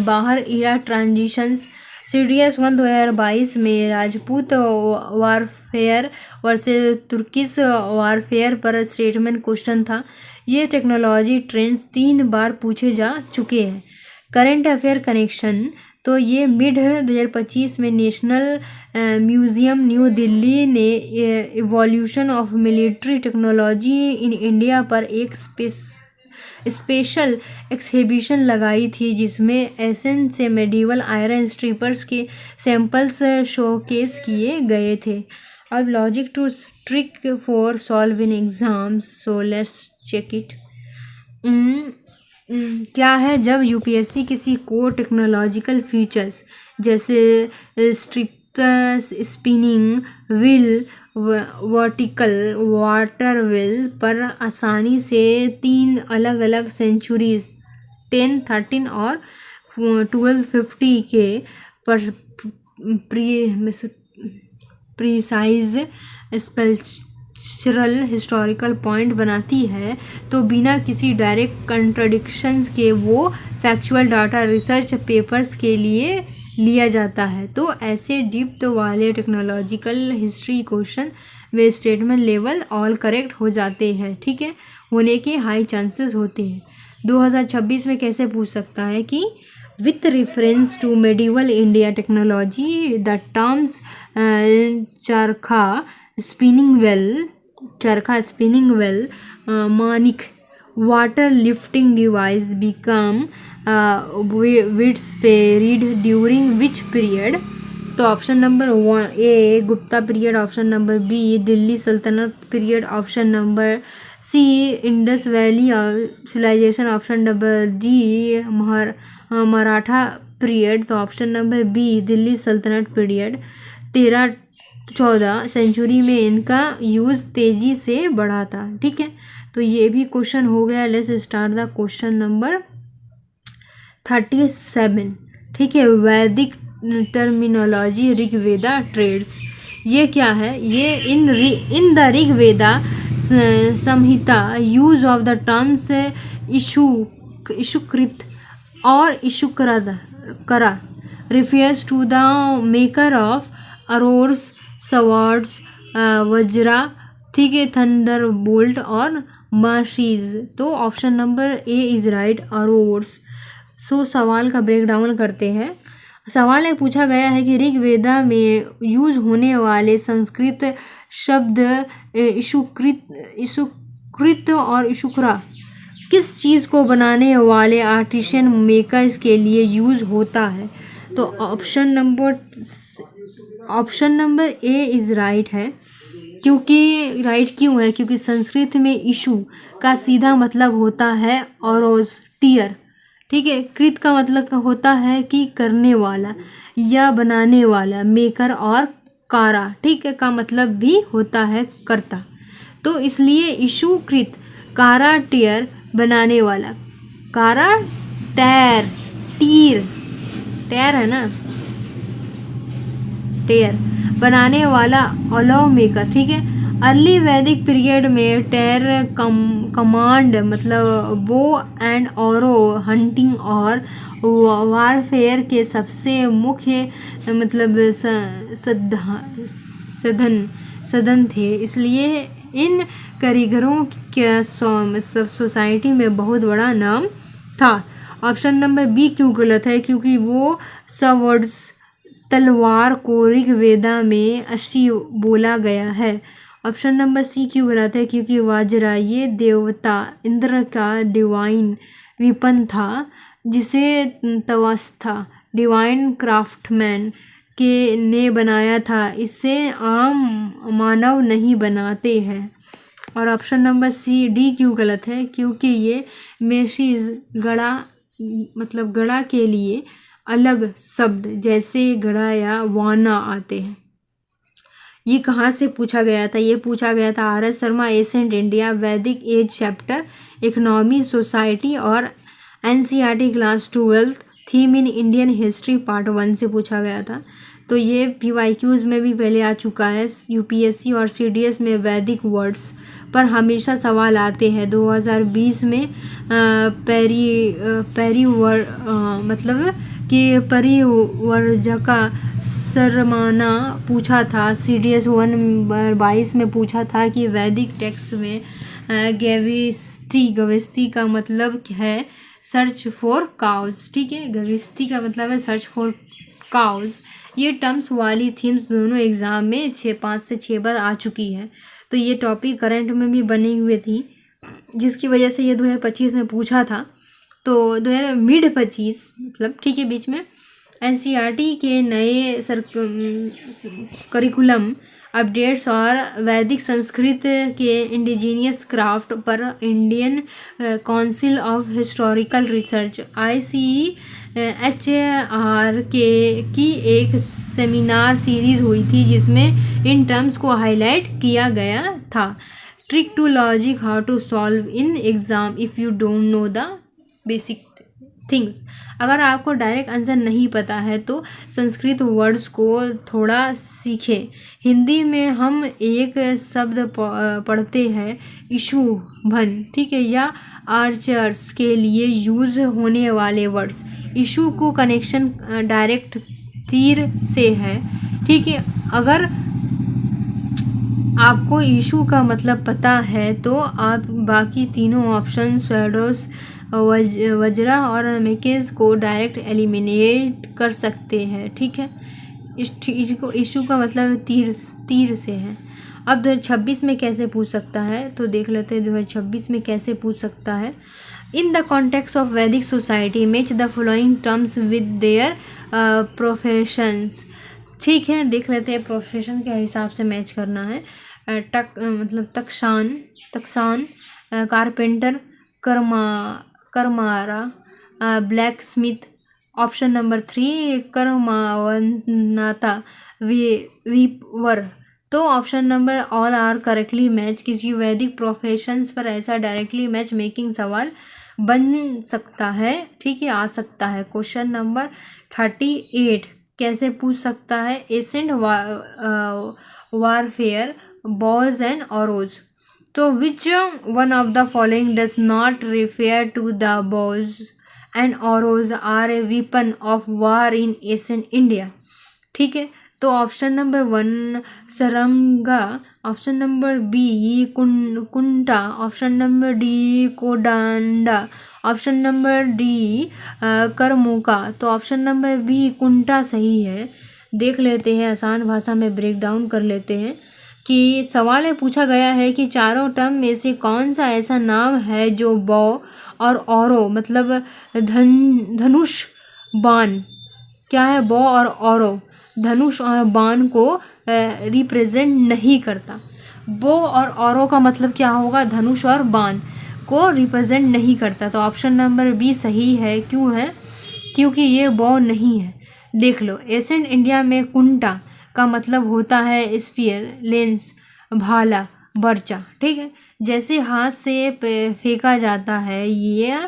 बाहर इरा ट्रांजिशंस, CDS 1 2022 में Rajput warfare versus Turkish warfare पर स्टेटमेंट क्वेश्चन था। ये टेक्नोलॉजी ट्रेंड्स 3 बार पूछे जा चुके हैं। करंट अफेयर कनेक्शन, तो ये मिड 2025 में नेशनल म्यूज़ियम न्यू दिल्ली ने evolution of military technology in India पर एक स्पेशल एक्सिबिशन लगाई थी, जिसमें एसेंस से मेडिवल आयरन स्ट्रिपर्स के सैंपल्स शोकेस किए गए थे। अब logic to trick for solving exams, so let's check it. क्या है? जब UPSC किसी कोर टेक्नोलॉजिकल फीचर्स जैसे strip spinning wheel, vertical water wheel पर आसानी से 3 अलग अलग सेंचुरीज 10, 13 और 1250 के प्रिसाइज स्कल्पचरल हिस्टोरिकल पॉइंट बनाती है तो बिना किसी डायरेक्ट कंट्राडिक्शंस के वो फैक्चुअल डाटा रिसर्च पेपर्स के लिए लिया जाता है। तो ऐसे डिप्थ वाले टेक्नोलॉजिकल हिस्ट्री क्वेश्चन वे स्टेटमेंट लेवल ऑल करेक्ट हो जाते हैं, ठीक है, होने के हाई चांसेस होते हैं। 2026 में कैसे पूछ सकता है कि with reference to medieval India technology, the terms charkha spinning well, manik water lifting device become widespread during which period? तो option number 1 A Gupta period, option number B Delhi sultanate period, option number C Indus valley civilization, option number D Maratha period. तो option number B Delhi sultanate period. 13-14 century में इनका यूज़ तेज़ी से बढ़ा था, ठीक है। तो ये भी क्वेश्चन हो गया। Let's start the question number 37, ठीक है। वैदिक टर्मिनोलॉजी ऋग्वेदा ट्रेड्स, ये क्या है? ये in the Rigveda Samhita use of the terms ishukrit और ishukara refers to the maker of arrows, swords, Vajra, ठीक है, थंडर बोल्ट और माशीज। तो option number A is right, arrows. So सवाल का ब्रेक डाउन करते हैं। सवाल में पूछा गया है कि ऋग्वेदा में यूज होने वाले संस्कृत शब्द इशुकृत और इशुकरा किस चीज़ को बनाने वाले आर्टिशियन मेकर्स के लिए यूज़ होता है? तो option number A is right है। क्योंकि राइट क्यों है? क्योंकि संस्कृत में इशू का सीधा मतलब होता है औरोज टीयर, ठीक है। कृत का मतलब होता है कि करने वाला या बनाने वाला, मेकर, और कारा, ठीक है, का मतलब भी होता है कर्ता। तो इसलिए इशू कृत, कारा टीयर, बनाने वाला, कारा टैर, टीर, टैर है ना, टेयर, बनाने वाला, अलाउ मेकर, ठीक है। अर्ली वैदिक पीरियड में टेर कमांड मतलब बो एंड ऑरो हंटिंग और वारफेयर के सबसे मुख्य मतलब साधन थे। इसलिए इन कारीगरों के सोसाइटी में बहुत बड़ा नाम था। ऑप्शन नंबर बी क्यों गलत है? क्योंकि वो स्वर्ड्स, तलवार को ऋग्वेदा में अशी बोला गया है। ऑप्शन नंबर सी क्यों गलत है? क्योंकि वज्रा ये देवता इंद्र का डिवाइन विपन था, जिसे तवस्था डिवाइन क्राफ्टमैन के ने बनाया था। इसे आम मानव नहीं बनाते हैं। और ऑप्शन नंबर सी डी क्यों गलत है? क्योंकि ये मेशीज गड़ा मतलब गड़ा के लिए अलग शब्द जैसे गड़ा या वाना आते हैं। ये कहाँ से पूछा गया था? ये पूछा गया था R S Sharma ancient India Vedic age chapter economy society और NCERT class 12 theme in Indian history part 1 से पूछा गया था। तो ये पीवाईक्यूज में भी पहले आ चुका है। यूपीएससी और सीडीएस में वैदिक वर्ड्स पर हमेशा सवाल आते हैं। 2020 में मतलब कि परिवर्जका सरमाना पूछा था। सीडीएस 1/22 में पूछा था कि वैदिक टेक्स्ट में गविस्ती का मतलब है सर्च फॉर काउज, ठीक है। गविस्ती का मतलब है सर्च फॉर काउज। ये टर्म्स वाली थीम्स दोनों एग्जाम में 5 से 6 बार आ चुकी है। तो ये टॉपिक करंट में भी बनी हुई थी, जिसकी वजह से ये 2025 में पूछा था। तो 2025 मतलब ठीक है बीच में एनसीईआरटी के नए करिकुलम अपडेट्स और वैदिक संस्कृत के इंडिजीनियस क्राफ्ट पर Indian council of historical research ICHR की एक सेमिनार सीरीज हुई थी, जिसमें इन टर्म्स को हाईलाइट किया गया था। Trick to logic how to solve in exam if you don't know the basic things. अगर आपको डायरेक्ट आंसर नहीं पता है तो संस्कृत वर्ड्स को थोड़ा सीखें। हिंदी में हम एक शब्द पढ़ते हैं इशुभन, ठीक है, या आर्चर्स के लिए यूज होने वाले वर्ड्स। इशू को कनेक्शन डायरेक्ट तीर से है, ठीक है। अगर आपको इशू का मतलब पता है तो आप बाकी तीनों ऑप्शन शैडोज, वज्रा और मेकेज को डायरेक्ट एलिमिनेट कर सकते हैं, ठीक है। इशू का मतलब तीर से है। अब 2026 में कैसे पूछ सकता है तो देख लेते हैं 2026 में कैसे पूछ सकता है। इन द कॉन्टेक्स्ट ऑफ वैदिक society match the following terms with their professions, ठीक है। देख लेते हैं प्रोफेशन के हिसाब से मैच करना है। मतलब takshan, carpenter, karmara, blacksmith. Option number 3 karmavanata, weaver. तो option number all are correctly match. किसी वैदिक प्रोफेशंस पर ऐसा डायरेक्टली मैच मेकिंग सवाल बन सकता है, ठीक है, आ सकता है। क्वेश्चन नंबर 38 कैसे पूछ सकता है। Ancient warfare, bows and arrows. तो which one of the following does not refer to the bows and arrows are a weapon of war in ancient India, ठीक है। तो option number 1 saranga, option number B kunta, option number D kodanda, option number D karmuka. तो ऑप्शन नंबर बी कुंटा सही है। देख लेते हैं, आसान भाषा में ब्रेक डाउन कर लेते हैं कि सवाल में पूछा गया है कि चारों टर्म में से कौन सा ऐसा नाम है जो बॉ और औरो मतलब धनुष बाण, क्या है, बॉ और औरो धनुष और बाण को रिप्रेजेंट नहीं करता। बो और औरो का मतलब क्या होगा, धनुष और बाण को रिप्रेजेंट नहीं करता। तो ऑप्शन नंबर बी सही है। क्यों है, क्योंकि ये बो नहीं है। देख लो, एशियन इंडिया में कुंटा का मतलब होता है स्पीयर, लेंस, भाला, बर्चा, ठीक है। जैसे हाथ से फेंका जाता है, ये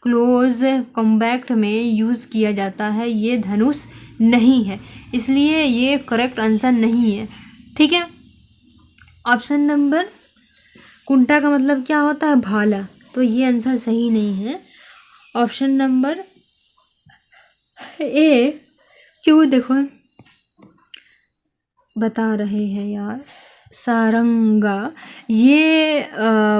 क्लोज कॉम्बैट में यूज़ किया जाता है, ये धनुष नहीं है, इसलिए ये करेक्ट आंसर नहीं है, ठीक है। ऑप्शन नंबर कुंटा का मतलब क्या होता है, भाला, तो ये आंसर सही नहीं है। ऑप्शन नंबर ए, क्यों देखो बता रहे हैं यार, सारंगा, ये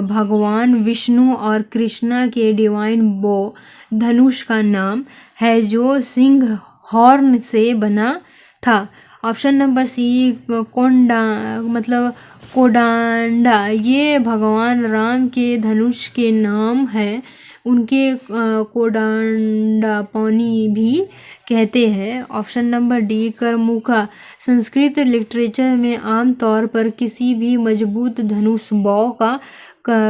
भगवान विष्णु और कृष्णा के डिवाइन बो धनुष का नाम है जो सिंह हॉर्न से बना था। ऑप्शन नंबर सी कोंडा मतलब कोडांडा, ये भगवान राम के धनुष के नाम है, उनके कोडांडा पानी भी कहते हैं। Option number D karmukha, Sanskrit literature में आमतौर पर किसी भी मजबूत धनुष बॉ का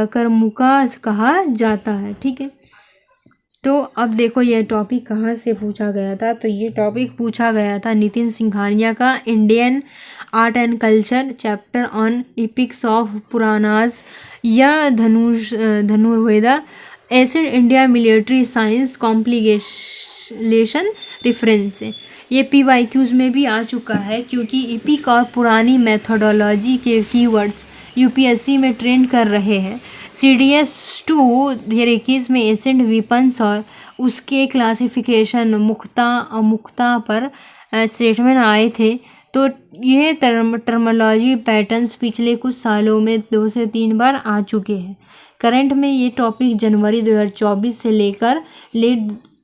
करमुखा कहा जाता है, ठीक है। तो अब देखो ये टॉपिक कहाँ से पूछा गया था, तो ये टॉपिक पूछा गया था नितिन सिंघानिया का Indian art and culture chapter on epics of Puranas या Dhanurveda, ancient India military science complication reference से। ये PYQs में भी आ चुका है क्योंकि एपिक और पुरानी मेथोडोलॉजी के कीवर्ड्स UPSC में ट्रेंड कर रहे हैं। CDS 2 2021 में एशियन वेपन्स और उसके क्लासिफिकेशन मुक्ता अमुक्ता पर स्टेटमेंट आए थे। तो ये टर्मोलॉजी पैटर्न्स पिछले कुछ सालों में 2 से 3 बार आ चुके हैं। करंट में ये टॉपिक जनवरी 2024 से लेकर लेट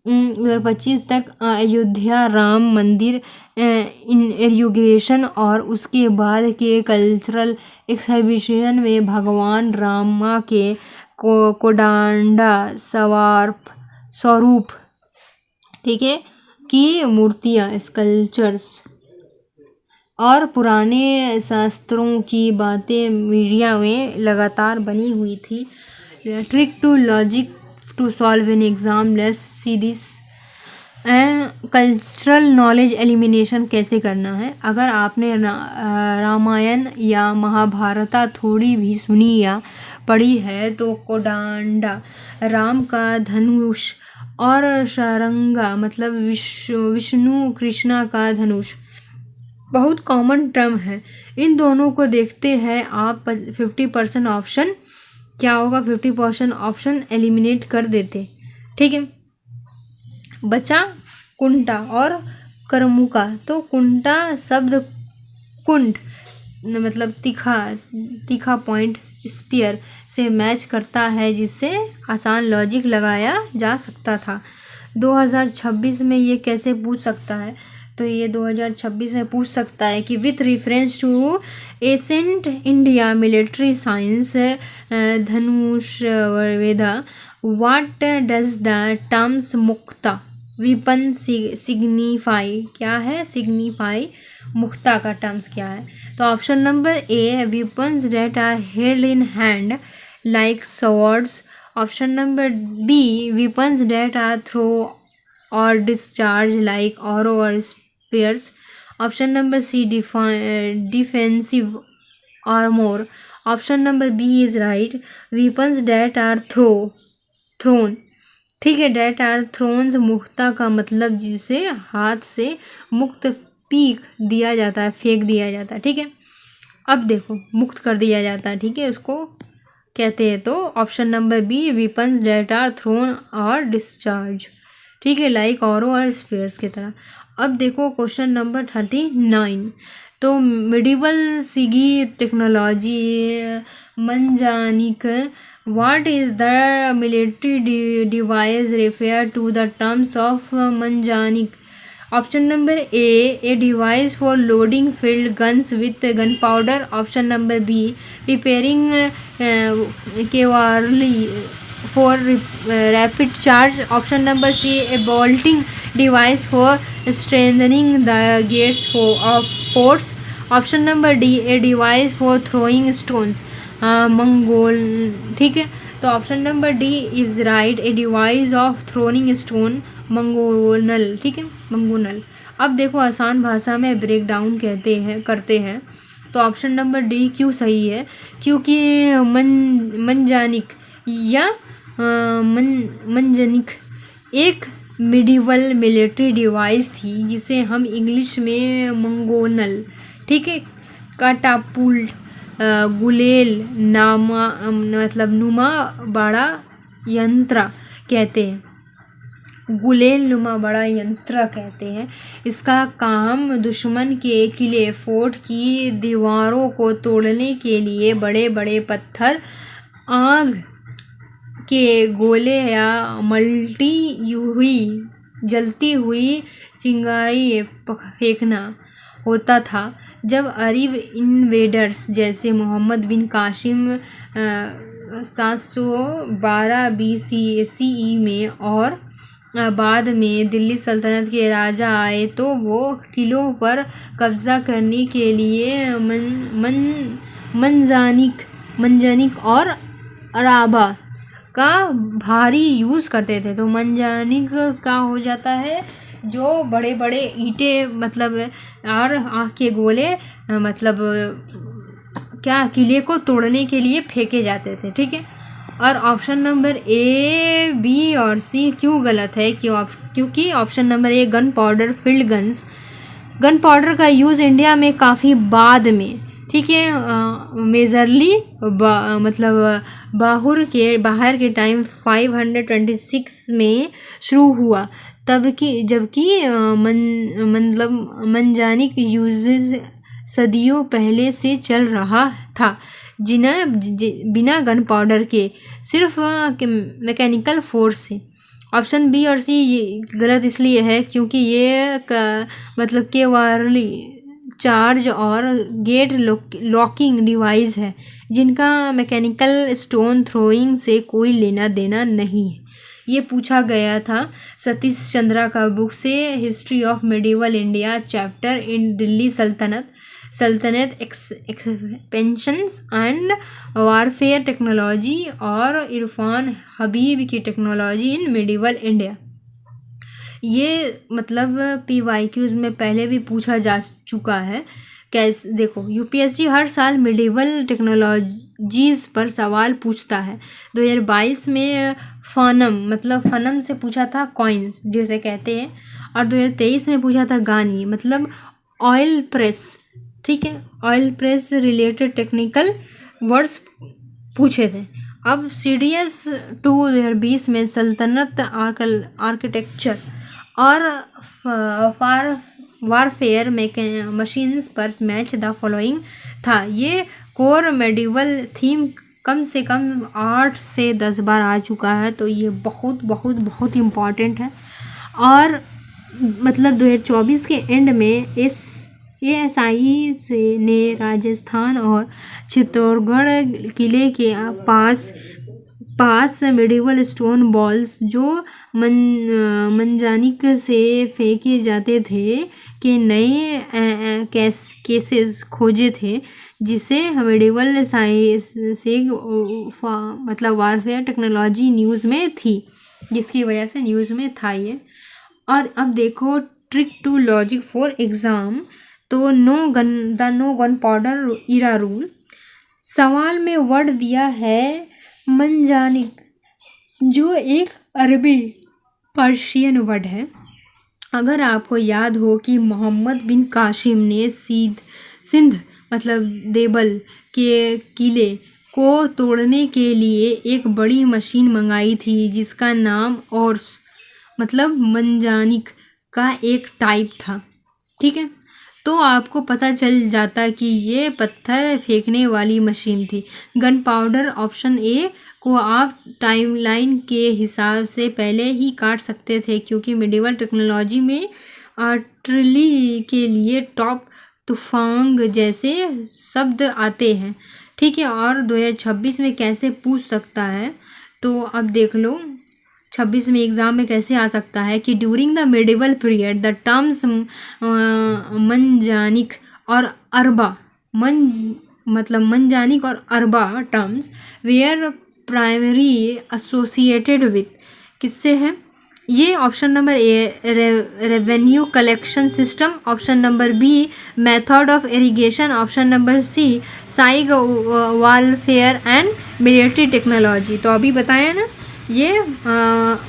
2025 तक अयोध्या राम मंदिर इनॉग्रेशन और उसके बाद के कल्चरल एग्जीबिशन में भगवान रामा के कोडांडा स्वरूप, ठीक है, की मूर्तियाँ, स्कल्पचर्स और पुराने शास्त्रों की बातें मीडिया में लगातार बनी हुई थी। Trick to logic to solve an exam, let's see this. Cultural knowledge elimination कैसे करना है। अगर आपने रामायण या महाभारता थोड़ी भी सुनी या पढ़ी है तो कोडांडा राम का धनुष और शारंगा मतलब विष्णु कृष्णा का धनुष बहुत कॉमन टर्म है। इन दोनों को देखते हैं आप 50% ऑप्शन क्या होगा, 50% ऑप्शन एलिमिनेट कर देते। ठीक है, बचा कुंटा और करमुका। तो कुंटा शब्द कुंट मतलब तीखा पॉइंट स्पीयर से मैच करता है, जिससे आसान लॉजिक लगाया जा सकता था। 2026 में ये कैसे पूछ सकता है, तो ये 2026 में पूछ सकता है कि with reference to ancient India military science Dhanurveda what does the terms mukta weapon signify, क्या है सिग्निफाई, मुक्ता का टर्म्स क्या है। तो option number A weapons that are held in hand like swords. Option number B weapons that are throw और डिस्चार्ज लाइक ऑरो और spears. Option number C defensive armour. Option number B is right, weapons that are thrown. ठीक है, डेट आर थ्रोन्स मुक्ता का मतलब जिसे हाथ से मुक्त पीक दिया जाता है, फेंक दिया जाता है। ठीक है, अब देखो मुक्त कर दिया जाता है, ठीक है, उसको कहते हैं। तो option number B weapons that are thrown और डिस्चार्ज। ठीक है, लाइक ऑरो और स्पेयर्स की तरह। अब देखो क्वेश्चन नंबर 39। तो medieval siege technology manjaniq what is the military device refer to the terms of manjaniq. Option number A device for loading field guns with gunpowder. Option number B preparing cavalry for rapid charge. Option number C a bolting device for strengthening the gates of forts. Option number D a device for throwing stones mangonel. ठीक है, तो option number D is right, a device of throwing stone mangonel. ठीक है, मंगोनल। अब देखो आसान भाषा में ब्रेक डाउन करते हैं। तो ऑप्शन नंबर डी क्यों सही है, क्योंकि मंजानिक या मंजनिक एक मिडिवल मिलिट्री डिवाइस थी जिसे हम इंग्लिश में मंगोनल, ठीक है, काटापुल्ट, गुलेल नामा मतलब नुमा बड़ा यंत्र कहते हैं, गुलेल नुमा बड़ा यंत्र कहते हैं। इसका काम दुश्मन के किले फोर्ट की दीवारों को तोड़ने के लिए बड़े बड़े पत्थर, आग के गोले या जलती हुई चिंगारी फेंकना होता था। जब अरब इन्वेडर्स जैसे मोहम्मद बिन कासिम 712 BCE में और बाद में दिल्ली सल्तनत के राजा आए तो वो किलों पर कब्जा करने के लिए मंजानिक और अराबा का भारी यूज़ करते थे। तो मंजानिक का हो जाता है जो बड़े बड़े ईंटें मतलब और आँख के गोले मतलब क्या किले को तोड़ने के लिए फेंके जाते थे। ठीक है, और ऑप्शन नंबर ए बी और सी क्यों गलत है, क्योंकि option number a gun powder field guns, gun powder का यूज़ इंडिया में काफ़ी बाद में, ठीक है, मेजरली मतलब बाहर के टाइम 526 में शुरू हुआ, जबकि मतलब मंजानिक यूजेज सदियों पहले से चल रहा था बिना गन पाउडर के, सिर्फ मैकेनिकल फोर्स से। ऑप्शन बी और सी गलत इसलिए है क्योंकि ये मतलब केवारली चार्ज और गेट लॉकिंग डिवाइस है जिनका मैकेनिकल स्टोन थ्रोइंग से कोई लेना देना नहीं है। ये पूछा गया था सतीश चंद्रा का बुक से, history of medieval India, chapter in Delhi सल्तनत एक्सपेंशंस एंड वारफेयर टेक्नोलॉजी, और इरफान हबीब की टेक्नोलॉजी इन मेडिवल इंडिया। ये मतलब PYQs में पहले भी पूछा जा चुका है। कैसे देखो, यूपीएससी हर साल मेडिवल टेक्नोलॉजीज़ पर सवाल पूछता है। 2022 में फनम से पूछा था, कॉइन्स जिसे कहते हैं, और 2023 में पूछा था गानी मतलब ऑयल प्रेस। ठीक है, oil press related technical words पूछे थे। अब CDS 2020 में सल्तनत आर्किटेक्चर और वारफेयर मशीन्स पर मैच द फॉलोइंग था। ये कोर मेडिवल थीम कम से कम 8 से 10 बार आ चुका है, तो ये बहुत बहुत बहुत इम्पॉर्टेंट है। और मतलब 2024 के एंड में ASI ने राजस्थान और चित्तौड़गढ़ किले के पास मेडिवल स्टोन बॉल्स जो मंजानिक से फेंके जाते थे के नए केसेस खोजे थे, जिसे मेडिवल साइंस से मतलब वारफेयर टेक्नोलॉजी न्यूज़ में थी, जिसकी वजह से न्यूज़ में था ये। और अब देखो trick to logic for exam, तो no gunpowder era rule. सवाल में वर्ड दिया है मंजानिक, जो एक अरबी पर्शियन वर्ड है। अगर आपको याद हो कि मोहम्मद बिन कासिम ने सिंध मतलब देवल के किले को तोड़ने के लिए एक बड़ी मशीन मंगाई थी, जिसका नाम और मतलब मंजानिक का एक टाइप था। ठीक है, तो आपको पता चल जाता कि ये पत्थर फेंकने वाली मशीन थी। गन पाउडर ऑप्शन ए को आप टाइमलाइन के हिसाब से पहले ही काट सकते थे, क्योंकि मेडिवल टेक्नोलॉजी में आर्टिलरी के लिए टॉप तुफांग जैसे शब्द आते हैं। ठीक है, और 2026 में कैसे पूछ सकता है, तो अब देख लो 26 में एग्ज़ाम में कैसे आ सकता है कि during the medieval period the terms manjaniq और अरबा मतलब मंजानिक और araba terms were primary associated with किससे है ये। Option number A revenue collection system, option number B method of irrigation, option number C siege warfare and military technology. तो अभी बताया ना, ये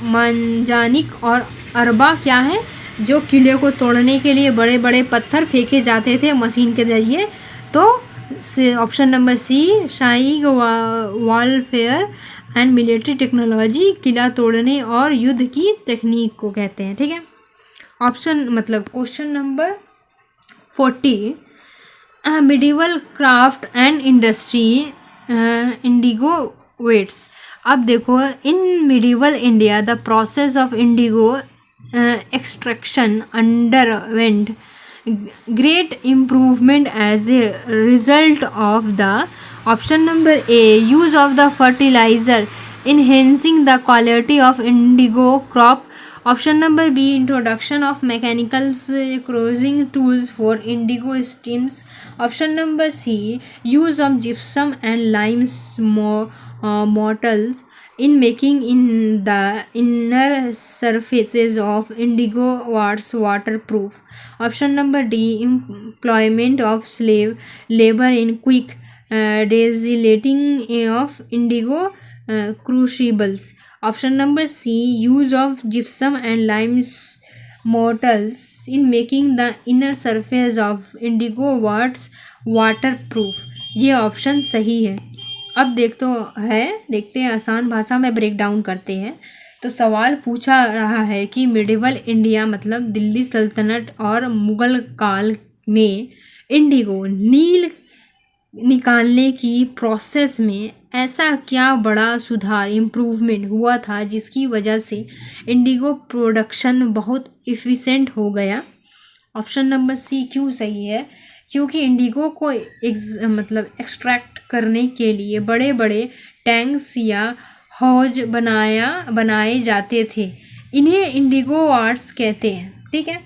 मंजानिक और अरबा क्या है, जो किले को तोड़ने के लिए बड़े बड़े पत्थर फेंके जाते थे मशीन के जरिए। तो option number C siege warfare and military technology किला तोड़ने और युद्ध की तकनीक को कहते हैं। ठीक है, ऑप्शन मतलब question number 40 medieval craft and industry indigo vats. अब देखो, in medieval India the process of indigo extraction underwent great improvement as a result of the option number A use of the fertilizer enhancing the quality of indigo crop, option number B introduction of mechanical crushing tools for indigo stems, option number C use of gypsum and lime mortars in making in the inner surfaces of indigo warts waterproof, option number D employment of slave labor in quick desilting of indigo crucibles, option number C use of gypsum and lime mortars in making the inner surface of indigo warts waterproof। ये ऑप्शन सही है। अब देखते हैं आसान भाषा में ब्रेक डाउन करते हैं। तो सवाल पूछा रहा है कि मेडिवल इंडिया मतलब दिल्ली सल्तनत और मुगल काल में इंडिगो नील निकालने की प्रोसेस में ऐसा क्या बड़ा सुधार इम्प्रूवमेंट हुआ था, जिसकी वजह से इंडिगो प्रोडक्शन बहुत इफ़िशेंट हो गया। ऑप्शन नंबर सी क्यों सही है, क्योंकि इंडिगो को मतलब एक्सट्रैक्ट करने के लिए बड़े बड़े टैंक्स या हौज बनाए जाते थे। इन्हें इंडिगो वार्ड्स कहते हैं। ठीक है,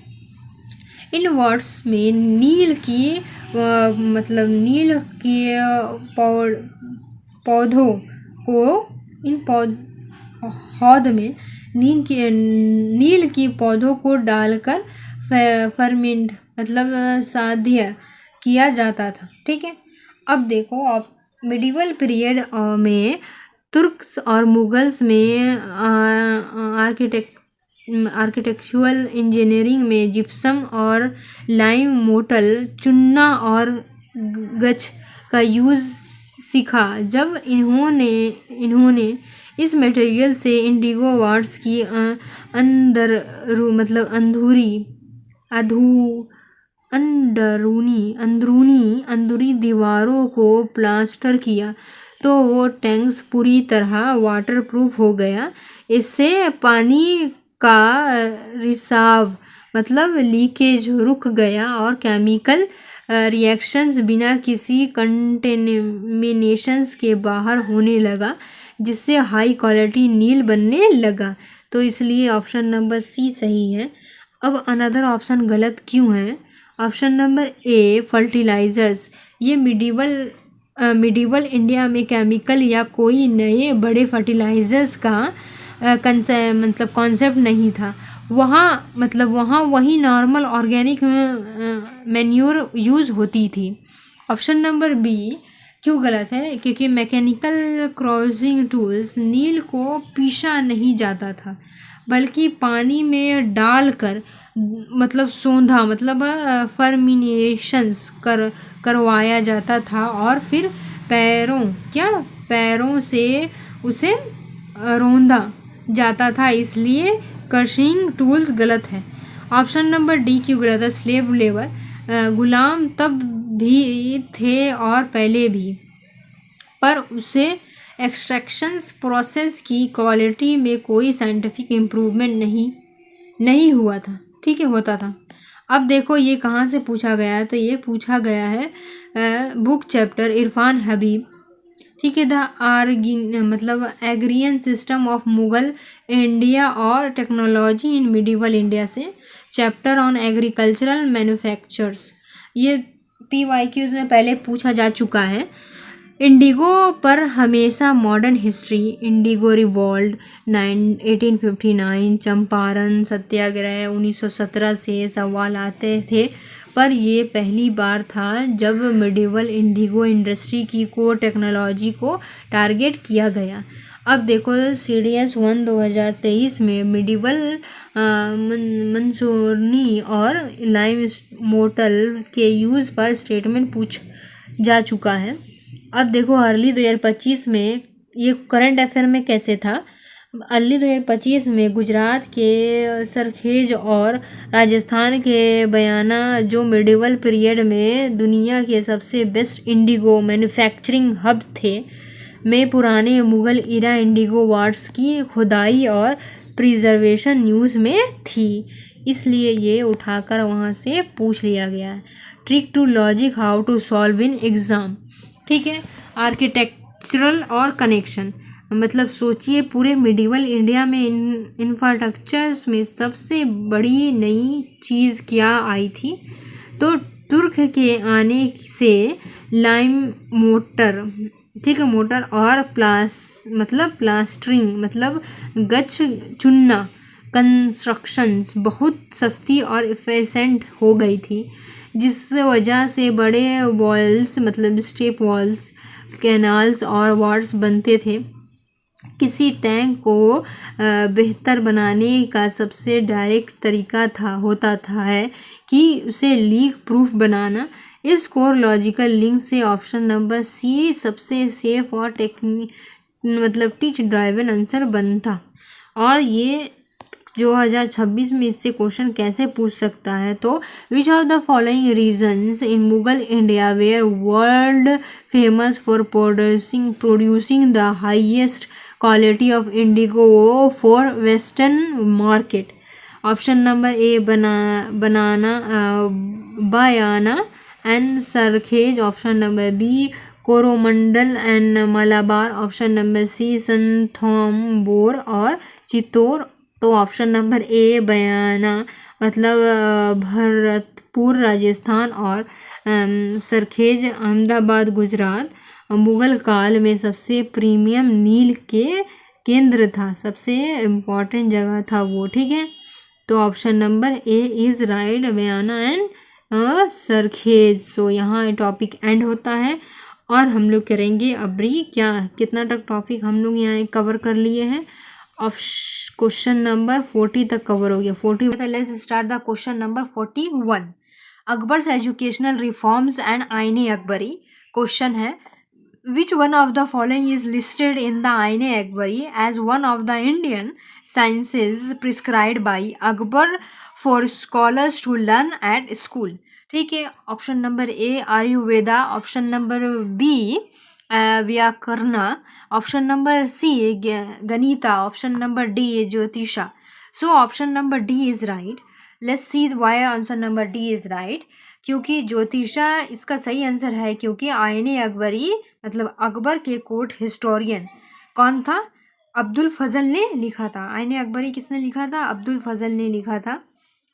इन वार्ड्स में नील की पौधों को हौद में नील की पौधों को डालकर फर्मेंट मतलब साध्य किया जाता था। ठीक है, अब देखो आप मिडिवल पीरियड में तुर्क्स और मुगल्स में आर्किटेक्चुरल इंजीनियरिंग में जिप्सम और लाइम मोटल चुन्ना और गच का यूज़ सीखा। जब इन्होंने इस मटेरियल से इंडिगो वार्ड्स की अंदरूनी दीवारों को प्लास्टर किया तो वो टैंक्स पूरी तरह वाटरप्रूफ हो गया। इससे पानी का रिसाव मतलब लीकेज रुक गया और केमिकल रिएक्शंस बिना किसी कंटेमिनेशंस के बाहर होने लगा, जिससे हाई क्वालिटी नील बनने लगा। तो इसलिए ऑप्शन नंबर सी सही है। अब अनदर ऑप्शन गलत क्यों है? ऑप्शन नंबर ए फर्टिलाइजर्स, ये मिडिवल इंडिया में केमिकल या कोई नए बड़े फर्टिलाइजर्स का कॉन्सेप्ट नहीं था। वहाँ वही नॉर्मल ऑर्गेनिक मैन्योर यूज़ होती थी। ऑप्शन नंबर बी क्यों गलत है? क्योंकि मैकेनिकल क्रॉसिंग टूल्स नील को पीसा नहीं जाता था, बल्कि पानी में डालकर सोंधा फर्मिनेशंस करवाया जाता था और फिर पैरों से उसे रौंदा जाता था। इसलिए क्रशिंग टूल्स गलत है। ऑप्शन नंबर डी क्यों गलत है? स्लेव लेबर, गुलाम तब भी थे और पहले भी, पर उसे एक्सट्रैक्शंस प्रोसेस की क्वालिटी में कोई साइंटिफिक इम्प्रूवमेंट नहीं हुआ था। ठीक है, होता था। अब देखो ये कहाँ से पूछा गया है, तो ये पूछा गया है बुक चैप्टर इरफान हबीब। ठीक है, the agrarian system of Mughal India और टेक्नोलॉजी इन मिडिवल इंडिया से, चैप्टर ऑन एग्रीकल्चरल मैन्युफैक्चर्स। ये PYQs में पहले पूछा जा चुका है। इंडिगो पर हमेशा modern history, indigo revolt 1859, Champaran Satyagraha 1917 से सवाल आते थे, पर ये पहली बार था जब मिडिवल इंडिगो इंडस्ट्री की कोर टेक्नोलॉजी को टारगेट किया गया। अब देखो CDS 1 2023 में मिडिवल मंसूरनी और लाइम मोटल के यूज़ पर स्टेटमेंट पूछ जा चुका है। अब देखो अर्ली 2025 में ये करंट अफेयर में कैसे था। अर्ली 2025 में गुजरात के सरखेज और राजस्थान के बयाना, जो मिडिवल पीरियड में दुनिया के सबसे बेस्ट इंडिगो मैन्युफैक्चरिंग हब थे, में पुराने मुगल इरा इंडिगो वार्ड्स की खुदाई और प्रिजर्वेशन न्यूज़ में थी। इसलिए ये उठाकर वहाँ से पूछ लिया गया है। Trick to logic how to solve in exam. ठीक है, आर्किटेक्चरल और कनेक्शन, सोचिए पूरे मिडिवल इंडिया में इंफ्रास्ट्रक्चर्स में सबसे बड़ी नई चीज़ क्या आई थी? तो तुर्क के आने से लाइम मोटर, ठीक है, मोटर और प्लास्टरिंग गच चुनना कंस्ट्रक्शंस बहुत सस्ती और इफिशिएंट हो गई थी, जिस वजह से बड़े वॉल्स स्टेप वॉल्स, कैनाल्स और वार्ड्स बनते थे। किसी टैंक को बेहतर बनाने का सबसे डायरेक्ट तरीका होता है कि उसे लीक प्रूफ बनाना। इस कोर लॉजिकल लिंक से ऑप्शन नंबर सी सबसे सेफ और टीच ड्राइवन आंसर बनता। और ये 2026 में इससे क्वेश्चन कैसे पूछ सकता है, तो which of the following regions in Mughal India were world famous for producing the highest quality of indigo for western market? Option number A Bayana and Sarkhej, option number B Coromandel and Malabar, option number C Ranthambore और चित्तौड़। तो option number A Bayana Bharatpur Rajasthan और सरखेज अहमदाबाद गुजरात मुगल काल में सबसे प्रीमियम नील के केंद्र था, सबसे इम्पोर्टेंट जगह था वो। ठीक है, तो option number A is right, Bayana and Sarkhej. So यहाँ टॉपिक एंड होता है और हम लोग करेंगे अभी क्या कितना तक टॉपिक हम लोग यहाँ कवर कर लिए हैं। क्वेश्चन नंबर 40 तक कवर हो गया। 40 let's start the question number 41। Akbar's educational reforms and Ain-i Akbari. Question है which one of the following is listed in the Ain-i Akbari as one of the Indian sciences prescribed by Akbar for scholars to learn at school. ठीक है, option number A Ayurveda, option number B Vyakarana, option number C Ganita, option number D Jyotisha. So option number D is right. Let's C why answer number D is right, क्योंकि ज्योतिषा इसका सही आंसर है, क्योंकि आईने अकबरी मतलब अकबर के कोर्ट हिस्टोरियन कौन था? अब्दुल फजल ने लिखा था। आईने अकबरी किसने लिखा था? अब्दुल फजल ने लिखा था।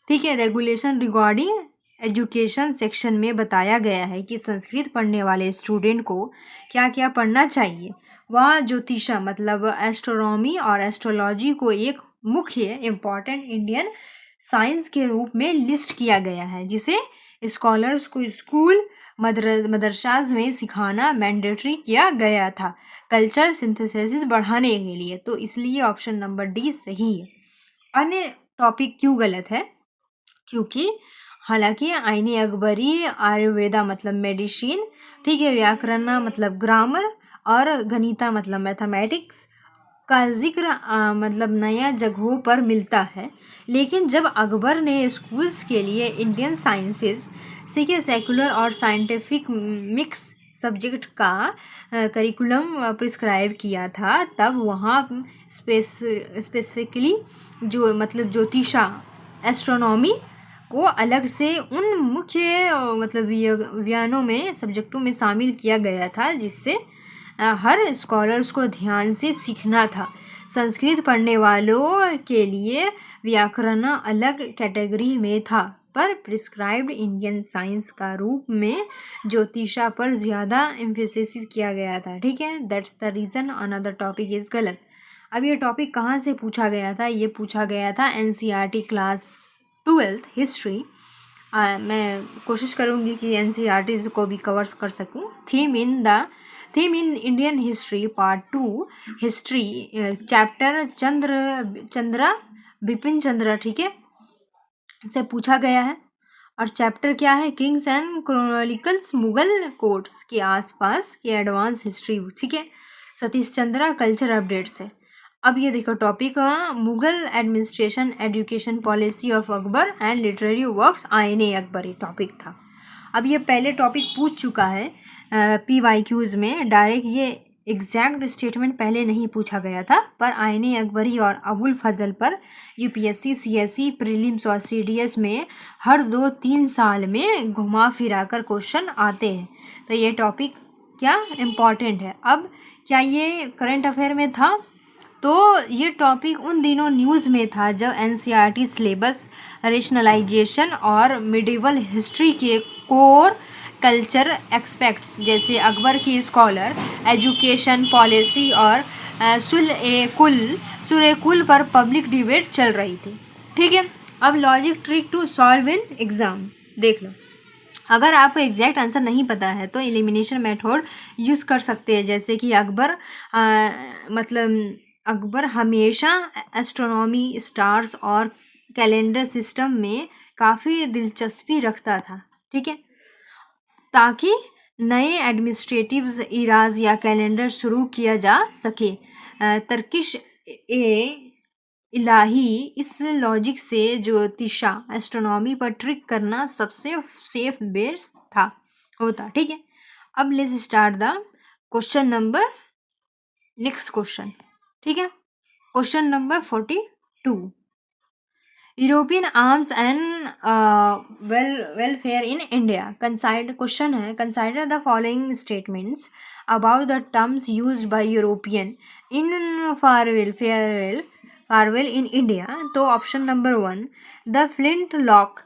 ठीक है, रेगुलेशन रिगार्डिंग एजुकेशन सेक्शन में बताया गया है कि संस्कृत पढ़ने वाले स्टूडेंट को क्या क्या पढ़ना चाहिए। वह ज्योतिषा मतलब एस्ट्रोनॉमी और एस्ट्रोलॉजी को एक मुख्य इम्पॉर्टेंट इंडियन साइंस के रूप में लिस्ट किया गया है, जिसे स्कॉलर्स को स्कूल मदरसाज में सिखाना मैंडेटरी किया गया था कल्चर सिंथेसिस बढ़ाने के लिए। तो इसलिए ऑप्शन नंबर डी सही है। अन्य टॉपिक क्यों गलत है? क्योंकि हालांकि आईने अकबरी आयुर्वेदा मतलब मेडिसिन, ठीक है, व्याकरण मतलब ग्रामर और गणिता मतलब मैथमेटिक्स का जिक्र मतलब नया जगहों पर मिलता है, लेकिन जब अकबर ने स्कूल्स के लिए इंडियन साइंसेस सीखे सेकुलर और साइंटिफिक मिक्स सब्जेक्ट का करिकुलम प्रिस्क्राइब किया था, तब वहाँ स्पेसिफिकली जो मतलब ज्योतिषा एस्ट्रोनॉमी को अलग से उन मुख्य मतलब विज्ञानों में सब्जेक्टों में शामिल किया गया था, जिससे हर स्कॉलर्स को ध्यान से सीखना था। संस्कृत पढ़ने वालों के लिए व्याकरण अलग कैटेगरी में था, पर प्रिस्क्राइब्ड इंडियन साइंस का रूप में ज्योतिषा पर ज़्यादा एम्फेसिस किया गया था। ठीक है, that's the reason another topic is गलत। अब ये टॉपिक कहाँ से पूछा गया था? ये पूछा गया था NCERT क्लास 12th हिस्ट्री। मैं कोशिश करूँगी कि NCERT को भी कवर कर सकूँ। Theme in Indian history part 2 history chapter Chandra Bipin Chandra, ठीक है, से पूछा गया है। और चैप्टर क्या है? Kings and chronicles Mughal courts के आसपास की एडवांस हिस्ट्री, ठीक है। सतीश चंद्रा कल्चर अपडेट से। अब ये देखो topic Mughal administration education policy of Akbar and literary works आईने अकबरी टॉपिक था। अब ये पहले टॉपिक पूछ चुका है PYQs में, डायरेक्ट ये एग्जैक्ट स्टेटमेंट पहले नहीं पूछा गया था, पर आईने अकबरी और अबुल फजल पर UPSC CSE प्रीलिम्स और CDS में हर 2-3 साल में घुमा फिरा कर क्वेश्चन आते हैं। तो ये टॉपिक क्या इम्पॉर्टेंट है। अब क्या ये करंट अफेयर में था? तो ये टॉपिक उन दिनों न्यूज़ में था जब NCERT सिलेबस रेशनलाइजेशन और मिडिवल हिस्ट्री के कोर कल्चर एस्पेक्ट्स जैसे अकबर की स्कॉलर एजुकेशन पॉलिसी और सुर-ए-कुल पर पब्लिक डिबेट चल रही थी। ठीक है, अब logic trick to solve in exam देख लो। अगर आपको एग्जैक्ट आंसर नहीं पता है तो एलिमिनेशन मेथड यूज़ कर सकते हैं, जैसे कि अकबर हमेशा एस्ट्रोनॉमी स्टार्स और कैलेंडर सिस्टम में काफ़ी दिलचस्पी रखता था। ठीक है, ताकि नए एडमिनिस्ट्रेटिव इराज या कैलेंडर शुरू किया जा सके। तर्किश इलाही इस लॉजिक से ज्योतिषा एस्ट्रोनॉमी पर ट्रिक करना सबसे सेफ बेस होता। ठीक है, अब let's start the question number next question. ठीक है, question number 42 European arms and warfare in India. Question है consider the following statements about the terms used by European in warfare in India. तो option number 1 the flintlock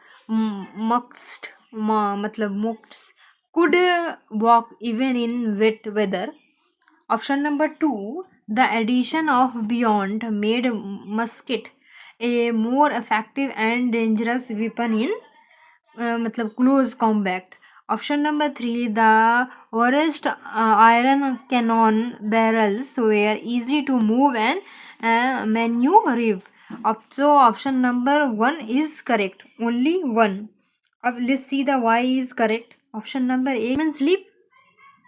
musket could work even in wet weather. Option number 2 the addition of beyond made musket a more effective and dangerous weapon in मतलब close compact. Option number 3, the worst iron cannon barrels were easy to move and maneuver. अब तो option number 1 is correct, only 1। अब let's see the why is correct. Option number 8 slip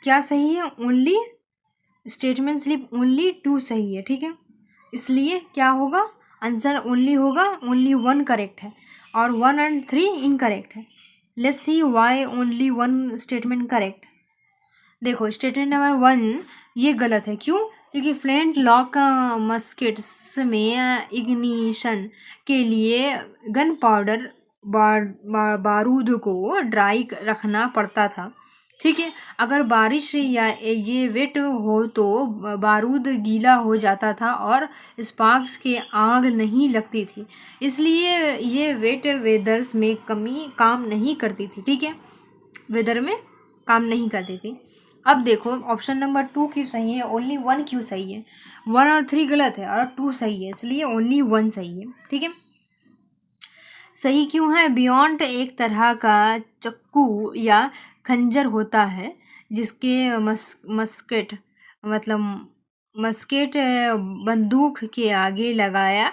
क्या सही है, ओनली स्टेटमेंट स्लिप ओनली 2 सही है, ठीक है। इसलिए क्या होगा, आंसर ओनली होगा, ओनली 1 करेक्ट है और 1 एंड 3 इनकरेक्ट है। Let's C why only 1 statement correct. देखो स्टेटमेंट नंबर 1 ये गलत है, क्यों? क्योंकि फ्लिंट लॉक मस्केट्स में इग्निशन के लिए गन पाउडर बारूद को ड्राई रखना पड़ता था, ठीक है। अगर बारिश या ये वेट हो तो बारूद गीला हो जाता था और स्पार्क्स के आग नहीं लगती थी, इसलिए ये वेट वेदर्स में कमी काम नहीं करती थी, ठीक है, वेदर में काम नहीं करती थी। अब देखो ऑप्शन नंबर 2 क्यों सही है, ओनली 1 क्यों सही है? 1 और 3 गलत है और 2 सही है, इसलिए ओनली 1 सही है, ठीक है। सही क्यों है? बियॉन्ड एक तरह का चक्कू या खंजर होता है जिसके मस्केट मतलब मस्केट बंदूक के आगे लगाया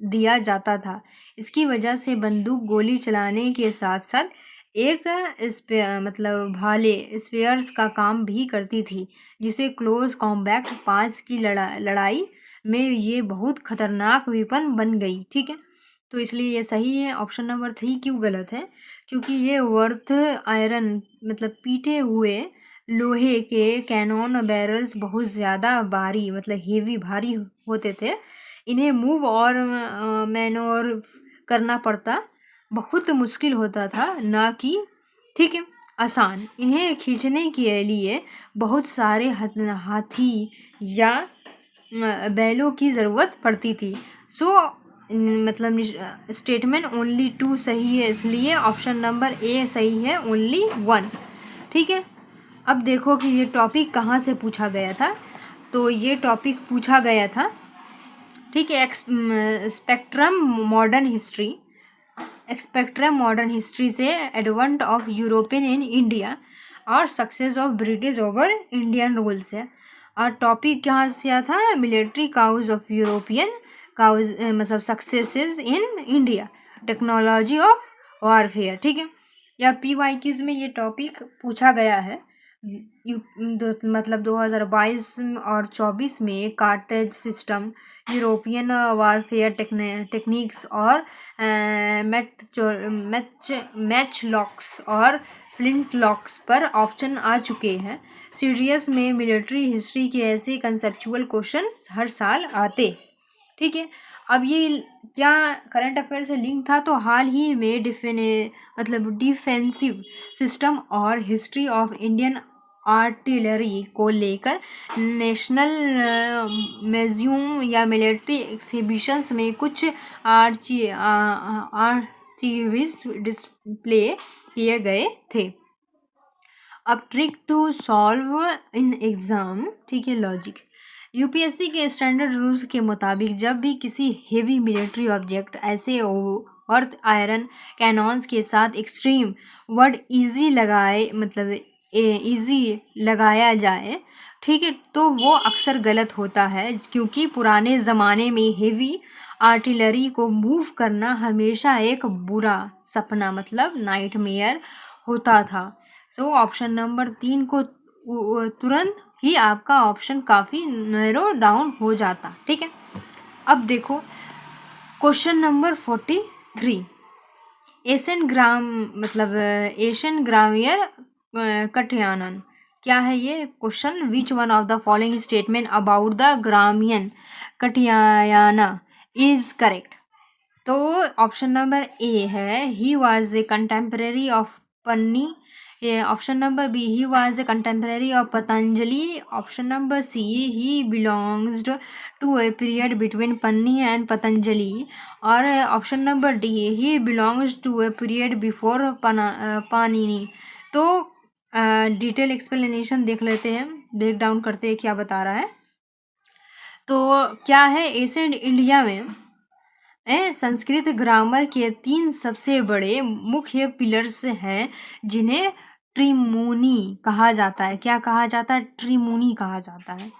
दिया जाता था। इसकी वजह से बंदूक गोली चलाने के साथ साथ एक मतलब भाले स्पेयर्स का काम भी करती थी, जिसे क्लोज कॉम्बैट 5 की लड़ाई में ये बहुत खतरनाक वेपन बन गई, ठीक है। तो इसलिए ये सही है। ऑप्शन नंबर 3 क्यों गलत है? क्योंकि ये वर्थ आयरन मतलब पीटे हुए लोहे के कैनॉन बैरल्स बहुत ज़्यादा भारी मतलब हेवी भारी होते थे। इन्हें मूव और मैनोवर करना पड़ता बहुत मुश्किल होता था, ना कि ठीक है आसान। इन्हें खींचने के लिए बहुत सारे हाथी या बैलों की ज़रूरत पड़ती थी। सो मतलब स्टेटमेंट ओनली 2 सही है, इसलिए ऑप्शन नंबर ए सही है, ओनली 1, ठीक है। अब देखो कि ये टॉपिक कहाँ से पूछा गया था। तो ये टॉपिक पूछा गया था, ठीक है, स्पेक्ट्रम मॉडर्न हिस्ट्री से advent of European in India और success of British over Indian rule से। और टॉपिक कहाँ से आया था? Military causes of European causes मतलब successes in India, technology of warfare, ठीक है। या PYQs में ये टॉपिक पूछा गया है। मतलब 2022 और 24 में cartage system, European warfare techniques और मैच लॉक्स और फ्लिंट लॉक्स पर ऑप्शन आ चुके हैं। सीरियस में मिलिट्री हिस्ट्री के ऐसे कंसेप्चुअल क्वेश्चन हर साल आते, ठीक है। अब ये क्या करंट अफेयर से लिंक था? तो हाल ही में डिफेंसिव सिस्टम और हिस्ट्री ऑफ इंडियन आर्टिलरी को लेकर नेशनल म्यूजियम या मिलिट्री एग्जीबिशंस में कुछ आर्चिव्स डिस्प्ले किए गए थे। अब trick to solve in exam, ठीक है, लॉजिक। UPSC के स्टैंडर्ड रूल्स के मुताबिक जब भी किसी हेवी मिलिट्री ऑब्जेक्ट ऐसे अर्थ आयरन कैनॉन्स के साथ एक्सट्रीम वर्ड इजी लगाए मतलब इजी लगाया जाए, ठीक है, तो वो अक्सर गलत होता है, क्योंकि पुराने ज़माने में हेवी आर्टिलरी को मूव करना हमेशा एक बुरा सपना मतलब नाइटमेयर होता था। तो ऑप्शन नंबर 3 को तुरंत ही आपका ऑप्शन काफ़ी नैरो डाउन हो जाता, ठीक है। अब देखो question number 43, Asian grammarian Katyayana क्या है ये question? Which one of the following statement about the grammarian Katyayana is correct? तो ऑप्शन नंबर ए है he was a contemporary of Panini. Option number B he was a contemporary of Patanjali. Option number C he belongs to a period between Panini and Patanjali. और option number D he belongs to a period before Panini. तो डिटेल एक्सप्लेनेशन देख लेते हैं, ब्रेक डाउन करते हैं क्या बता रहा है। तो क्या है, एशियन इंडिया में संस्कृत ग्रामर के 3 सबसे बड़े मुख्य पिलर्स हैं जिन्हें ट्रिमुनी कहा जाता है। क्या कहा जाता है? ट्रिमुनी कहा जाता है।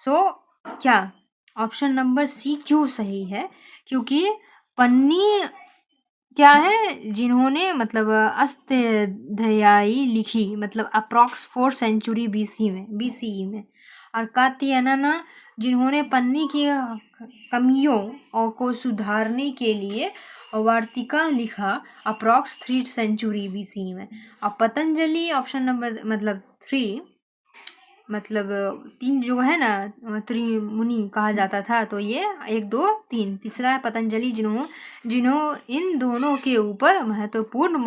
सो क्या ऑप्शन नंबर सी क्यों सही है? क्योंकि पन्नी क्या है? जिन्होंने मतलब अष्टाध्यायी लिखी, मतलब अप्रॉक्स 4 सेंचुरी बीसीई में, और कात्यायना जिन्होंने पन्नी की कमियों और को सुधारने के लिए वार्तिका लिखा अप्रॉक्स 3 सेंचुरी बीसी में, और पतंजलि ऑप्शन नंबर मतलब 3, मतलब 3 जो है ना त्रिमुनि कहा जाता था, तो ये 1 2 3, तीसरा है पतंजलि जिन्हों इन दोनों के ऊपर महत्वपूर्ण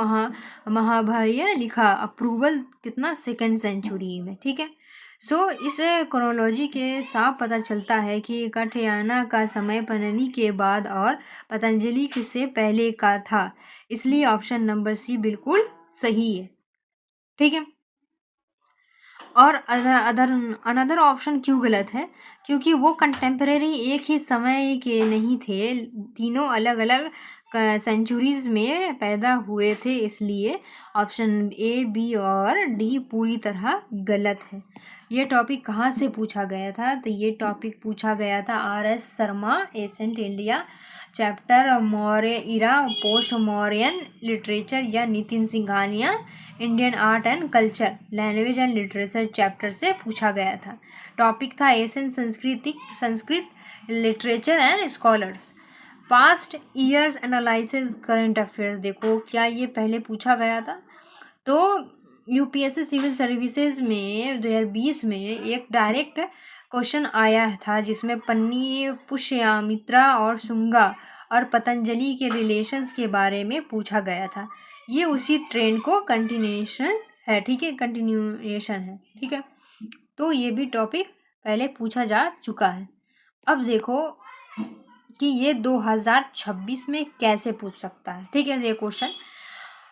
महाभाष्य लिखा, अप्रूवल कितना 2nd सेंचुरी में। ठीक है। सो इस क्रोनोलॉजी के साफ पता चलता है कि कात्यायना का समय पन्नी के बाद और पतंजलि से पहले का था, इसलिए ऑप्शन नंबर सी बिल्कुल सही है। ठीक है। और अनदर ऑप्शन क्यों गलत है? क्योंकि वो कंटेम्परेरी एक ही समय के नहीं थे, तीनों अलग अलग सेंचुरीज में पैदा हुए थे, इसलिए ऑप्शन ए बी और डी पूरी तरह गलत है। ये टॉपिक कहाँ से पूछा गया था? तो ये टॉपिक पूछा गया था RS Sharma, ancient India, chapter Maurya era post Mauryan literature, या Nitin Singhania, Indian art and culture, language and literature chapter से पूछा गया था। टॉपिक था ancient Sanskrit literature and scholars, past years analysis current affairs. देखो क्या ये पहले पूछा गया था? तो यूपीएससी सिविल सर्विसेज में 2020 में एक डायरेक्ट क्वेश्चन आया था जिसमें पन्नी, पुष्यमित्रा और शुंगा और पतंजलि के रिलेशंस के बारे में पूछा गया था। ये उसी ट्रेंड को कंटिन्यूएशन है। ठीक है, कंटिन्यूएशन है। ठीक है, तो ये भी टॉपिक पहले पूछा जा चुका है। अब देखो कि ये 2026 में कैसे पूछ सकता है। ठीक है, ये क्वेश्चन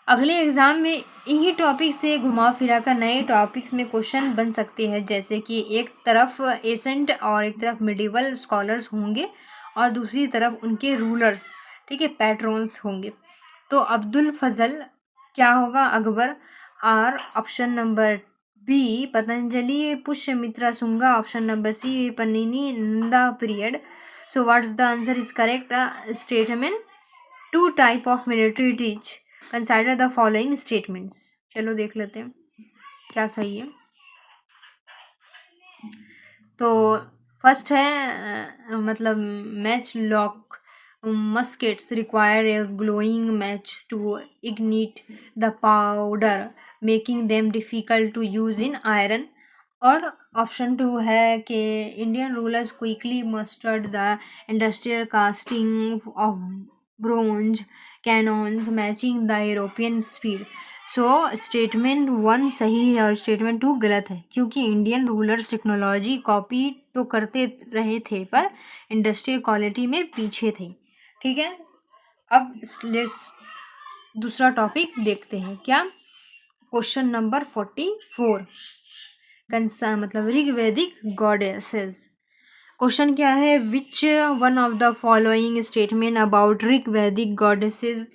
अगले एग्जाम में इन्हीं टॉपिक से घुमा फिरा कर नए टॉपिक्स में क्वेश्चन बन सकते हैं, जैसे कि एक तरफ एसेंट और एक तरफ मिडिवल स्कॉलर्स होंगे और दूसरी तरफ उनके रूलर्स, ठीक है, पैट्रॉन्स होंगे। तो अब्दुल फजल क्या होगा? अकबर। और option number B Patanjali, Pushyamitra, Shunga. Option number C Panini, Nanda period. So what's the answer is correct statement? 2 type of military tech, consider the following statements. चलो देख लेते हैं क्या सही है। तो फर्स्ट है मतलब match lock muskets require a glowing match to ignite the powder, making them difficult to use in iron. और ऑप्शन 2 है कि Indian rulers quickly mastered the industrial casting of bronze cannons matching the European speed. So statement 1 सही है और स्टेटमेंट 2 गलत है, क्योंकि इंडियन रूलर्स टेक्नोलॉजी कॉपी तो करते रहे थे पर इंडस्ट्रियल क्वालिटी में पीछे थे। ठीक है, अब लेट्स दूसरा टॉपिक देखते हैं। क्या? क्वेश्चन नंबर 44 मतलब ऋग्वेदिक गॉडेसेस। क्वेश्चन क्या है? Which one of the following statement about Rigvedic goddesses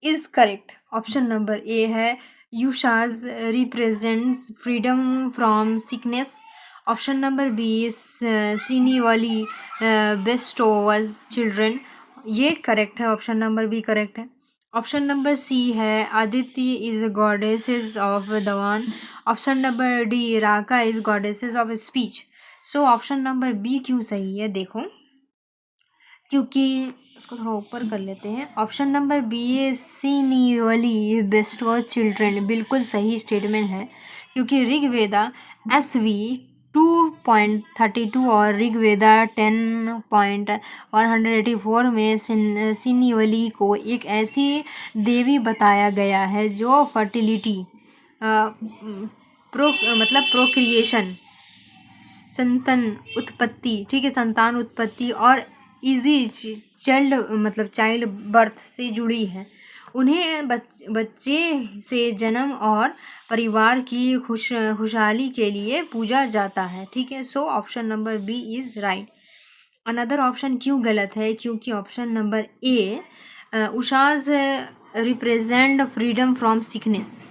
is correct? Option number A है Ushas represents freedom from sickness. Option number B Sinivali bestows children. ये करेक्ट है, ऑप्शन नंबर बी करेक्ट है। ऑप्शन नंबर सी है Aditi is goddesses of dawn. Option number D Raka is goddesses of speech. So option number B क्यों सही है? देखो, क्योंकि उसको थोड़ा ऊपर कर लेते हैं। Option number B Sinivali bestows children बिल्कुल सही स्टेटमेंट है, क्योंकि ऋग्वेदा SV 2.32 और ऋग्वेदा 10.184 में सीनियरली को एक ऐसी देवी बताया गया है जो फर्टिलिटी मतलब प्रोक्रिएशन, संतान उत्पत्ति, ठीक है, संतान उत्पत्ति और इजी चाइल्ड बर्थ से जुड़ी है। उन्हें बच्चे से जन्म और परिवार की खुशहाली के लिए पूजा जाता है। ठीक है, so option number B is right. Another option क्यों गलत है? क्योंकि option number A, Ushas represent freedom from sickness,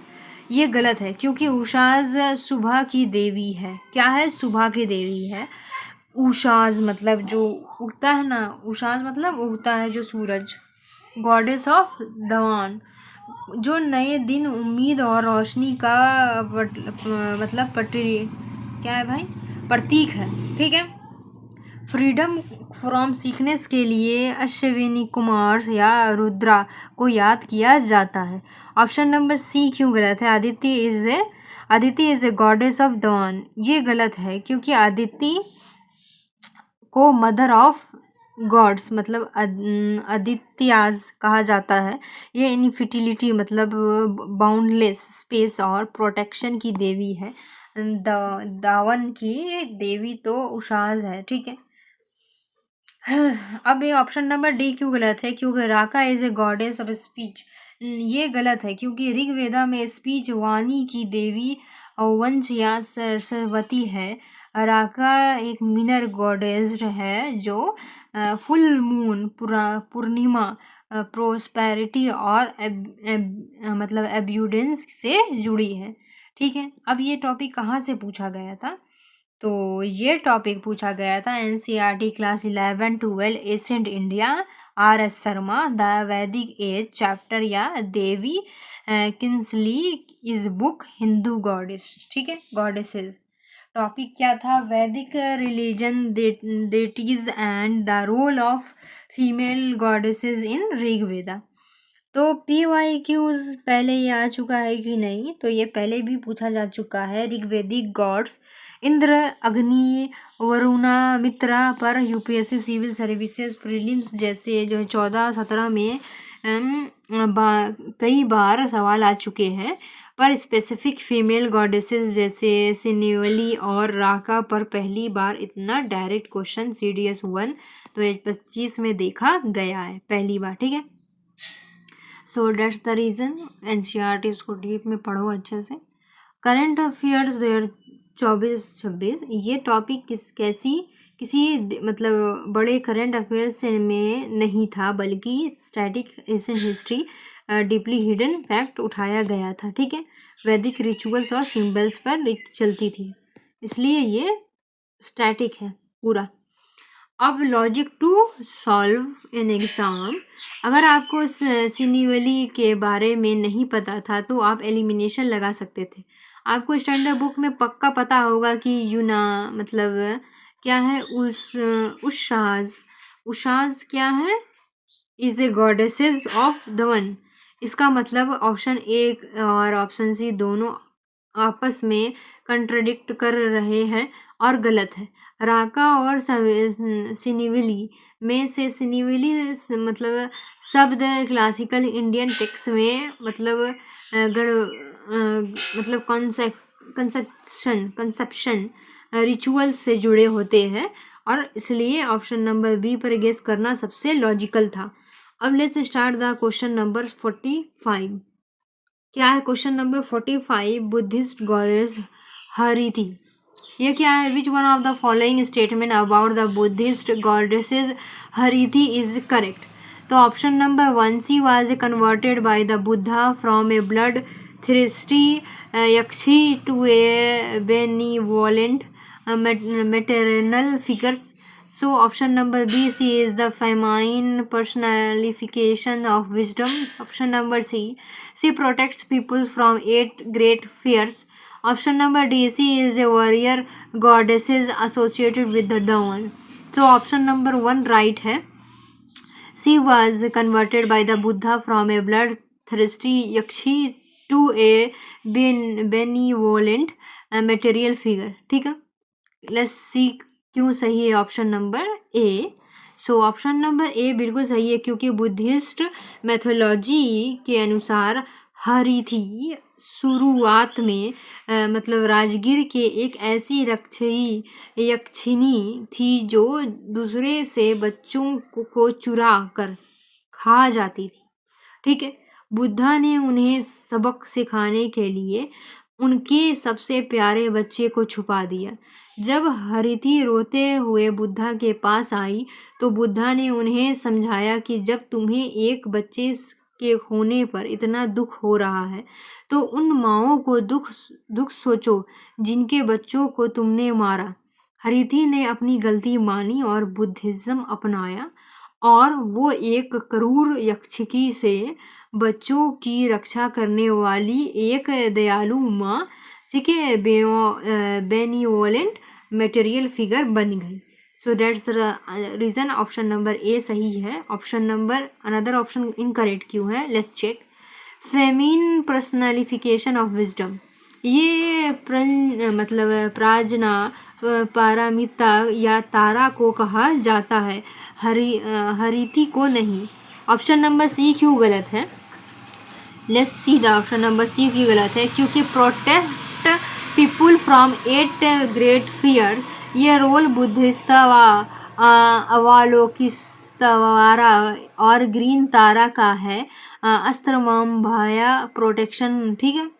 ये गलत है क्योंकि उषाज सुबह की देवी है। क्या है? सुबह की देवी है। उषाज मतलब जो उगता है ना, उषाज मतलब उगता है जो सूरज, गॉडेस ऑफ दवान, जो नए दिन, उम्मीद और रोशनी का मतलब पटरी, क्या है भाई, प्रतीक है। ठीक है। फ्रीडम फ्रॉम सीखनेस के लिए अश्विनी कुमार या रुद्रा को याद किया जाता है। ऑप्शन नंबर सी क्यों गलत है? Aditi is a goddess of dawn, ये गलत है क्योंकि आदिति को मदर ऑफ गॉड्स मतलब आदित्याज कहा जाता है। ये इनफिटिलिटी मतलब बाउंडलेस स्पेस और प्रोटेक्शन की देवी है। दावन की देवी तो उषाज है। ठीक है। अब ये ऑप्शन नंबर डी क्यों गलत है? क्योंकि Raka is a goddess of speech, ये गलत है क्योंकि ऋग्वेदा में स्पीच वाणी की देवी वंश या सरस्वती है। राका एक मिनर गॉडेस है जो फुल मून, पूर्णिमा, प्रोस्पेरिटी और मतलब एब्यूडेंस से जुड़ी है। ठीक है। अब ये टॉपिक कहाँ से पूछा गया था? तो ये टॉपिक पूछा गया था NCERT class 11-12 ancient India, R S. Sharma, the Vedic age chapter या David Kinsley is book Hindu goddess. ठीक है, गॉडेसेस। टॉपिक क्या था? Vedic religion, deities and the role of female goddesses in Rigveda. तो PYQs पहले ये आ चुका है कि नहीं? तो ये पहले भी पूछा जा चुका है। ऋग्वेदिक गॉड्स इंद्र, अग्नि, वरुणा, मित्रा पर यूपीएससी सिविल सर्विसेज प्रीलिम्स जैसे जो है 14-17 में कई बार सवाल आ चुके हैं। पर स्पेसिफिक फीमेल गॉडेसेस जैसे सिनेवली और राका पर पहली बार इतना डायरेक्ट क्वेश्चन CDS 1 2025 में देखा गया है, पहली बार। ठीक है। सो डेट्स द रीज़न। एनसीईआरटी इसको डीप में पढ़ो अच्छे से। करंट अफेयर्स 2024-26, ये टॉपिक किसी मतलब बड़े करंट अफेयर्स में नहीं था, बल्कि static Asian history deeply hidden fact उठाया गया था। ठीक है। वैदिक रिचुअल्स और सिंबल्स पर चलती थी, इसलिए ये स्टैटिक है पूरा। अब logic to solve in exam. अगर आपको सिनिवली के बारे में नहीं पता था तो आप एलिमिनेशन लगा सकते थे। आपको स्टैंडर्ड बुक में पक्का पता होगा कि यूना मतलब क्या है, उषाज क्या है? Is a goddesses of dawn. इसका मतलब ऑप्शन ए और ऑप्शन सी दोनों आपस में कंट्रडिक्ट कर रहे हैं और गलत है। राका और सिनिविली में से सिनिविली मतलब शब्द क्लासिकल इंडियन टेक्स्ट में मतलब मतलब कंसेप्शन रिचुअल से जुड़े होते हैं और इसलिए ऑप्शन नंबर बी पर गेस करना सबसे लॉजिकल था। अब let's start the question number 45। क्या है question number 45? Buddhist goddess Hariti, ये क्या है? Which one of the following statement about the Buddhist goddesses Hariti is correct? तो option number 1, she was converted by the Buddha from a blood thirsty yakshi to a benevolent maternal figures. So option number B, C is the feminine personification of wisdom. Option number C, she protects people from 8 great fears. Option number D, C is a warrior goddesses associated with the dawn. So option number 1 right है. She was converted by the Buddha from a bloodthirsty yakshi to a benevolent material figure. ठीक है। लेट्स सी क्यों सही है ऑप्शन नंबर ए। सो ऑप्शन नंबर ए बिल्कुल सही है क्योंकि बुद्धिस्ट मैथोलॉजी के अनुसार हरिथी शुरुआत में मतलब राजगीर के एक ऐसी यक्षिणी थी जो दूसरे से बच्चों को चुरा कर खा जाती थी। ठीक है। बुद्धा ने उन्हें सबक सिखाने के लिए उनके सबसे प्यारे बच्चे को छुपा दिया। जब हरिति रोते हुए बुद्धा के पास आई तो बुद्धा ने उन्हें समझाया कि जब तुम्हें एक बच्चे के होने पर इतना दुख हो रहा है तो उन माँओं को दुख दुख सोचो जिनके बच्चों को तुमने मारा। हरिति ने अपनी गलती मानी और बुद्धिज्म अपनाया और वो एक क्रूर यक्षिकी से बच्चों की रक्षा करने वाली एक दयालु माँ, ठीक है, बेनिवोलेंट मटेरियल फिगर बन गई। So that's the reason option number A सही है। Option number another option incorrect क्यों है, let's check. Feminine personification of wisdom, ये मतलब प्राजना पारामिता या तारा को कहा जाता है, हरिति को नहीं। ऑप्शन नंबर सी क्यों गलत है, let's see the option number C क्यों गलत है। क्योंकि protect people from 8 great fear, ये रोल बुद्धिस्तवा अवालोकिस्तवारा और ग्रीन तारा का है, अस्त्रमाम भाया प्रोटेक्शन, ठीक है,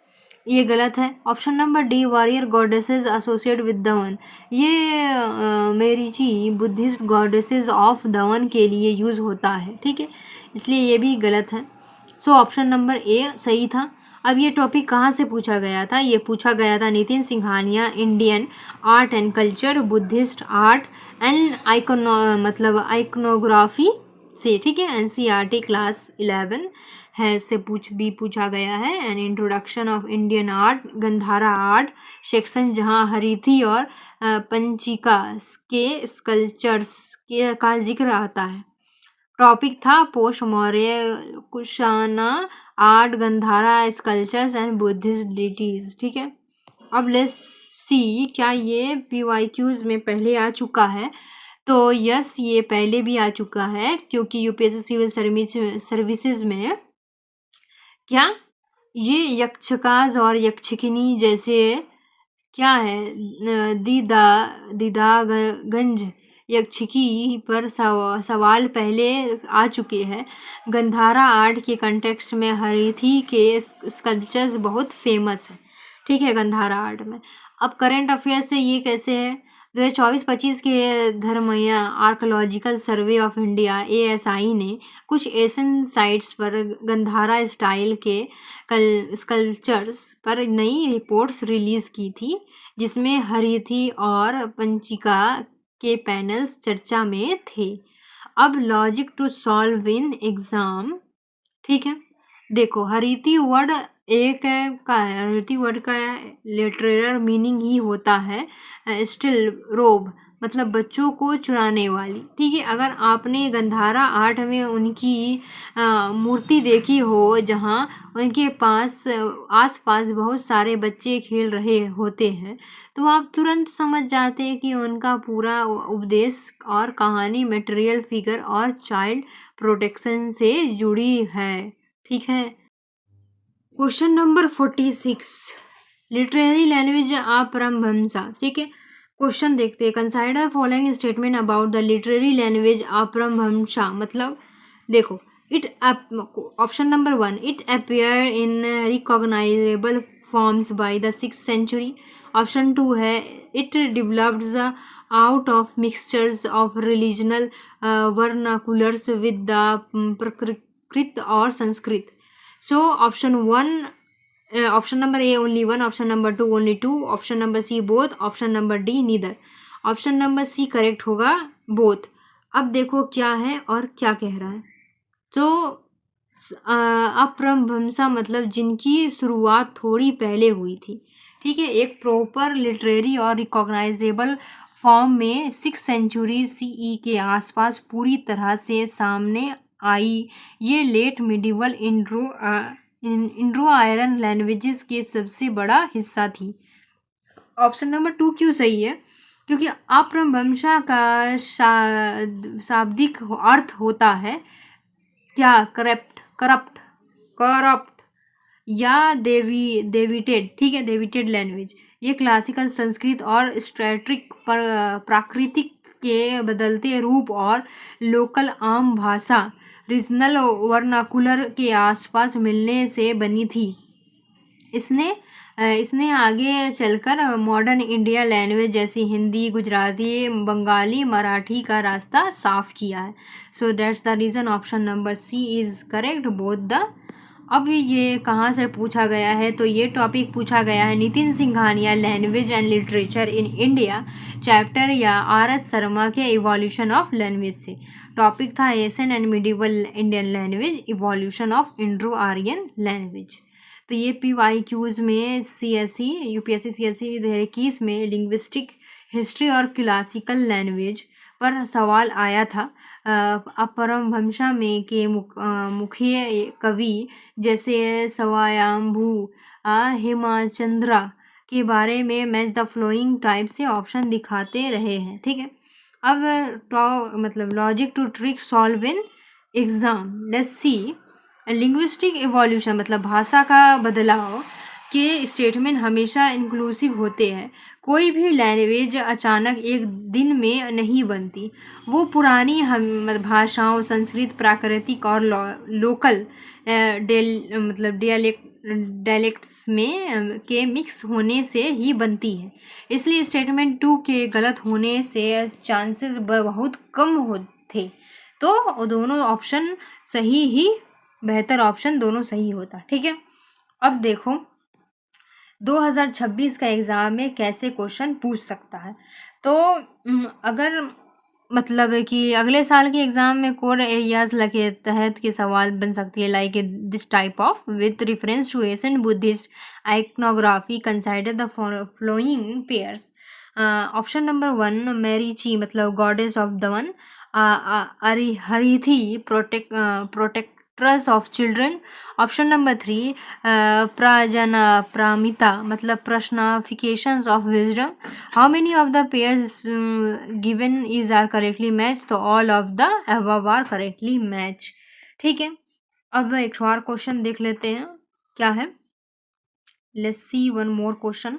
ये गलत है। Option number D warrior goddesses associate with दमन, ये मेरीची बुद्धिस्ट गॉडेसेस ऑफ दमन के लिए यूज़ होता है, ठीक है, इसलिए ये भी गलत है। सो ऑप्शन नंबर ए सही था। अब ये टॉपिक कहाँ से पूछा गया था, ये पूछा गया था Nitin Singhania, Indian art and culture, Buddhist art and iconography से, ठीक है, एनसीईआरटी क्लास 11 है से पूछा गया है। An introduction of Indian art, Gandhara art section, जहाँ हरिथी और पंचिका के स्कल्पचर्स का जिक्र आता है। टॉपिक था post Maurya Kushana art, Gandhara sculptures and Buddhist deities, ठीक है। अब लेट्स सी क्या ये PYQs में पहले आ चुका है, तो यस ये पहले भी आ चुका है, क्योंकि यूपीएससी सिविल सर्विसेज में क्या ये यक्षकाज और यक्षकिनी जैसे क्या है दीदागंज यक्षिकी पर सवाल पहले आ चुके हैं। गंधारा आर्ट के कंटेक्स्ट में हरिथी के स्कल्पचर्स बहुत फेमस है, ठीक है, गंधारा आर्ट में। अब करंट अफेयर से ये कैसे है, 2024-25 के धर्मया archaeological survey of India ASI ने कुछ एशियन साइट्स पर गंधारा स्टाइल के स्कल्पचर्स पर नई रिपोर्ट्स रिलीज़ की थी, जिसमें हरिथी और पंचिका के पैनल्स चर्चा में थे। अब logic to solve in exam, ठीक है, देखो हरिथी वर्ड एक का है, हरिथी वर्ड का लिटरेचर मीनिंग ही होता है स्टिल रोब, मतलब बच्चों को चुराने वाली, ठीक है। अगर आपने गंधारा आर्ट में उनकी मूर्ति देखी हो जहाँ उनके पास आसपास बहुत सारे बच्चे खेल रहे होते हैं, तो आप तुरंत समझ जाते हैं कि उनका पूरा उपदेश और कहानी मटेरियल फिगर और चाइल्ड प्रोटेक्शन से जुड़ी है, ठीक है। क्वेश्चन नंबर 46, लिटरेरी लैंग्वेज अपभ्रंश, ठीक है। क्वेश्चन देखते हैं, consider following statement about the literary language Apabhramsha, मतलब देखो option number 1, it appear in recognizable forms by the 6th century। Option 2 है it developed out of mixtures of regional vernaculars with the Prakrit और Sanskrit. So option number A only 1, option number 2 only 2, option number C both, option number D neither. Option number C correct होगा बोथ। अब देखो क्या है और क्या कह रहा है, तो अपभ्रंश मतलब जिनकी शुरुआत थोड़ी पहले हुई थी, ठीक है, एक प्रॉपर लिटरेरी और रिकॉग्नाइजेबल फॉर्म में 6th century CE के आसपास पूरी तरह से सामने आई। ये लेट मिडिवल इंड्रो आयरन लैंग्वेजेस के सबसे बड़ा हिस्सा थी। ऑप्शन नंबर 2 क्यों सही है, क्योंकि अपभ्रंश का शाब्दिक अर्थ होता है क्या, करप्ट या डेविटेड, ठीक है, डेविटेड लैंग्वेज। ये क्लासिकल संस्कृत और स्ट्रैटिक प्राकृतिक के बदलते रूप और लोकल आम भाषा रीजनल वर्नाकुलर के आसपास मिलने से बनी थी। इसने इसने आगे चलकर मॉडर्न इंडिया लैंग्वेज जैसी हिंदी, गुजराती, बंगाली, मराठी का रास्ता साफ किया है। So that's the reason option number C is correct both the. अब ये कहाँ से पूछा गया है, तो ये टॉपिक पूछा गया है Nitin Singhania language and literature in India chapter या आर एस शर्मा के इवोल्यूशन ऑफ लैंग्वेज से। टॉपिक था Asian and medieval Indian language evolution of Indo Aryan language. तो ये PYQs में CSE UPSC CSE 2021 में लिंग्विस्टिक हिस्ट्री और क्लासिकल लैंग्वेज पर सवाल आया था। अपरमवंशा में के मुख्य कवि जैसे सवायांभू हेमचंद्रा के बारे में मैच द फ्लोइंग टाइप से ऑप्शन दिखाते रहे हैं। ठीक है, अब मतलब logic to trick solve in exam. Let's see linguistic evolution मतलब भाषा का बदलाव के स्टेटमेंट हमेशा इंक्लूसिव होते हैं। कोई भी लैंग्वेज अचानक एक दिन में नहीं बनती। वो पुरानी भाषाओं संस्कृत, प्राकृतिक और लोकल डायलेक्ट्स में के मिक्स होने से ही बनती है। इसलिए स्टेटमेंट 2 के गलत होने से चांसेस बहुत कम होते। तो दोनों ऑप्शन सही ही, बेहतर ऑप्शन दोनों सही होता। ठीक है, अब देखो 2026 का एग्ज़ाम में कैसे क्वेश्चन पूछ सकता है। तो अगर मतलब कि अगले साल के एग्ज़ाम में कोर एरियाज के तहत के सवाल बन सकती है like this type of with reference to Asian Buddhist iconography consider the following pairs. Option number 1 Marichi मतलब goddess of dawn, Hariti protectress of children. Option number 3 Prajna Paramita मतलब personifications of wisdom. How many of the pairs given is are correctly match, तो all of the above are correctly match. ठीक है, अब एक और क्वेश्चन देख लेते हैं क्या है। Let's see one more question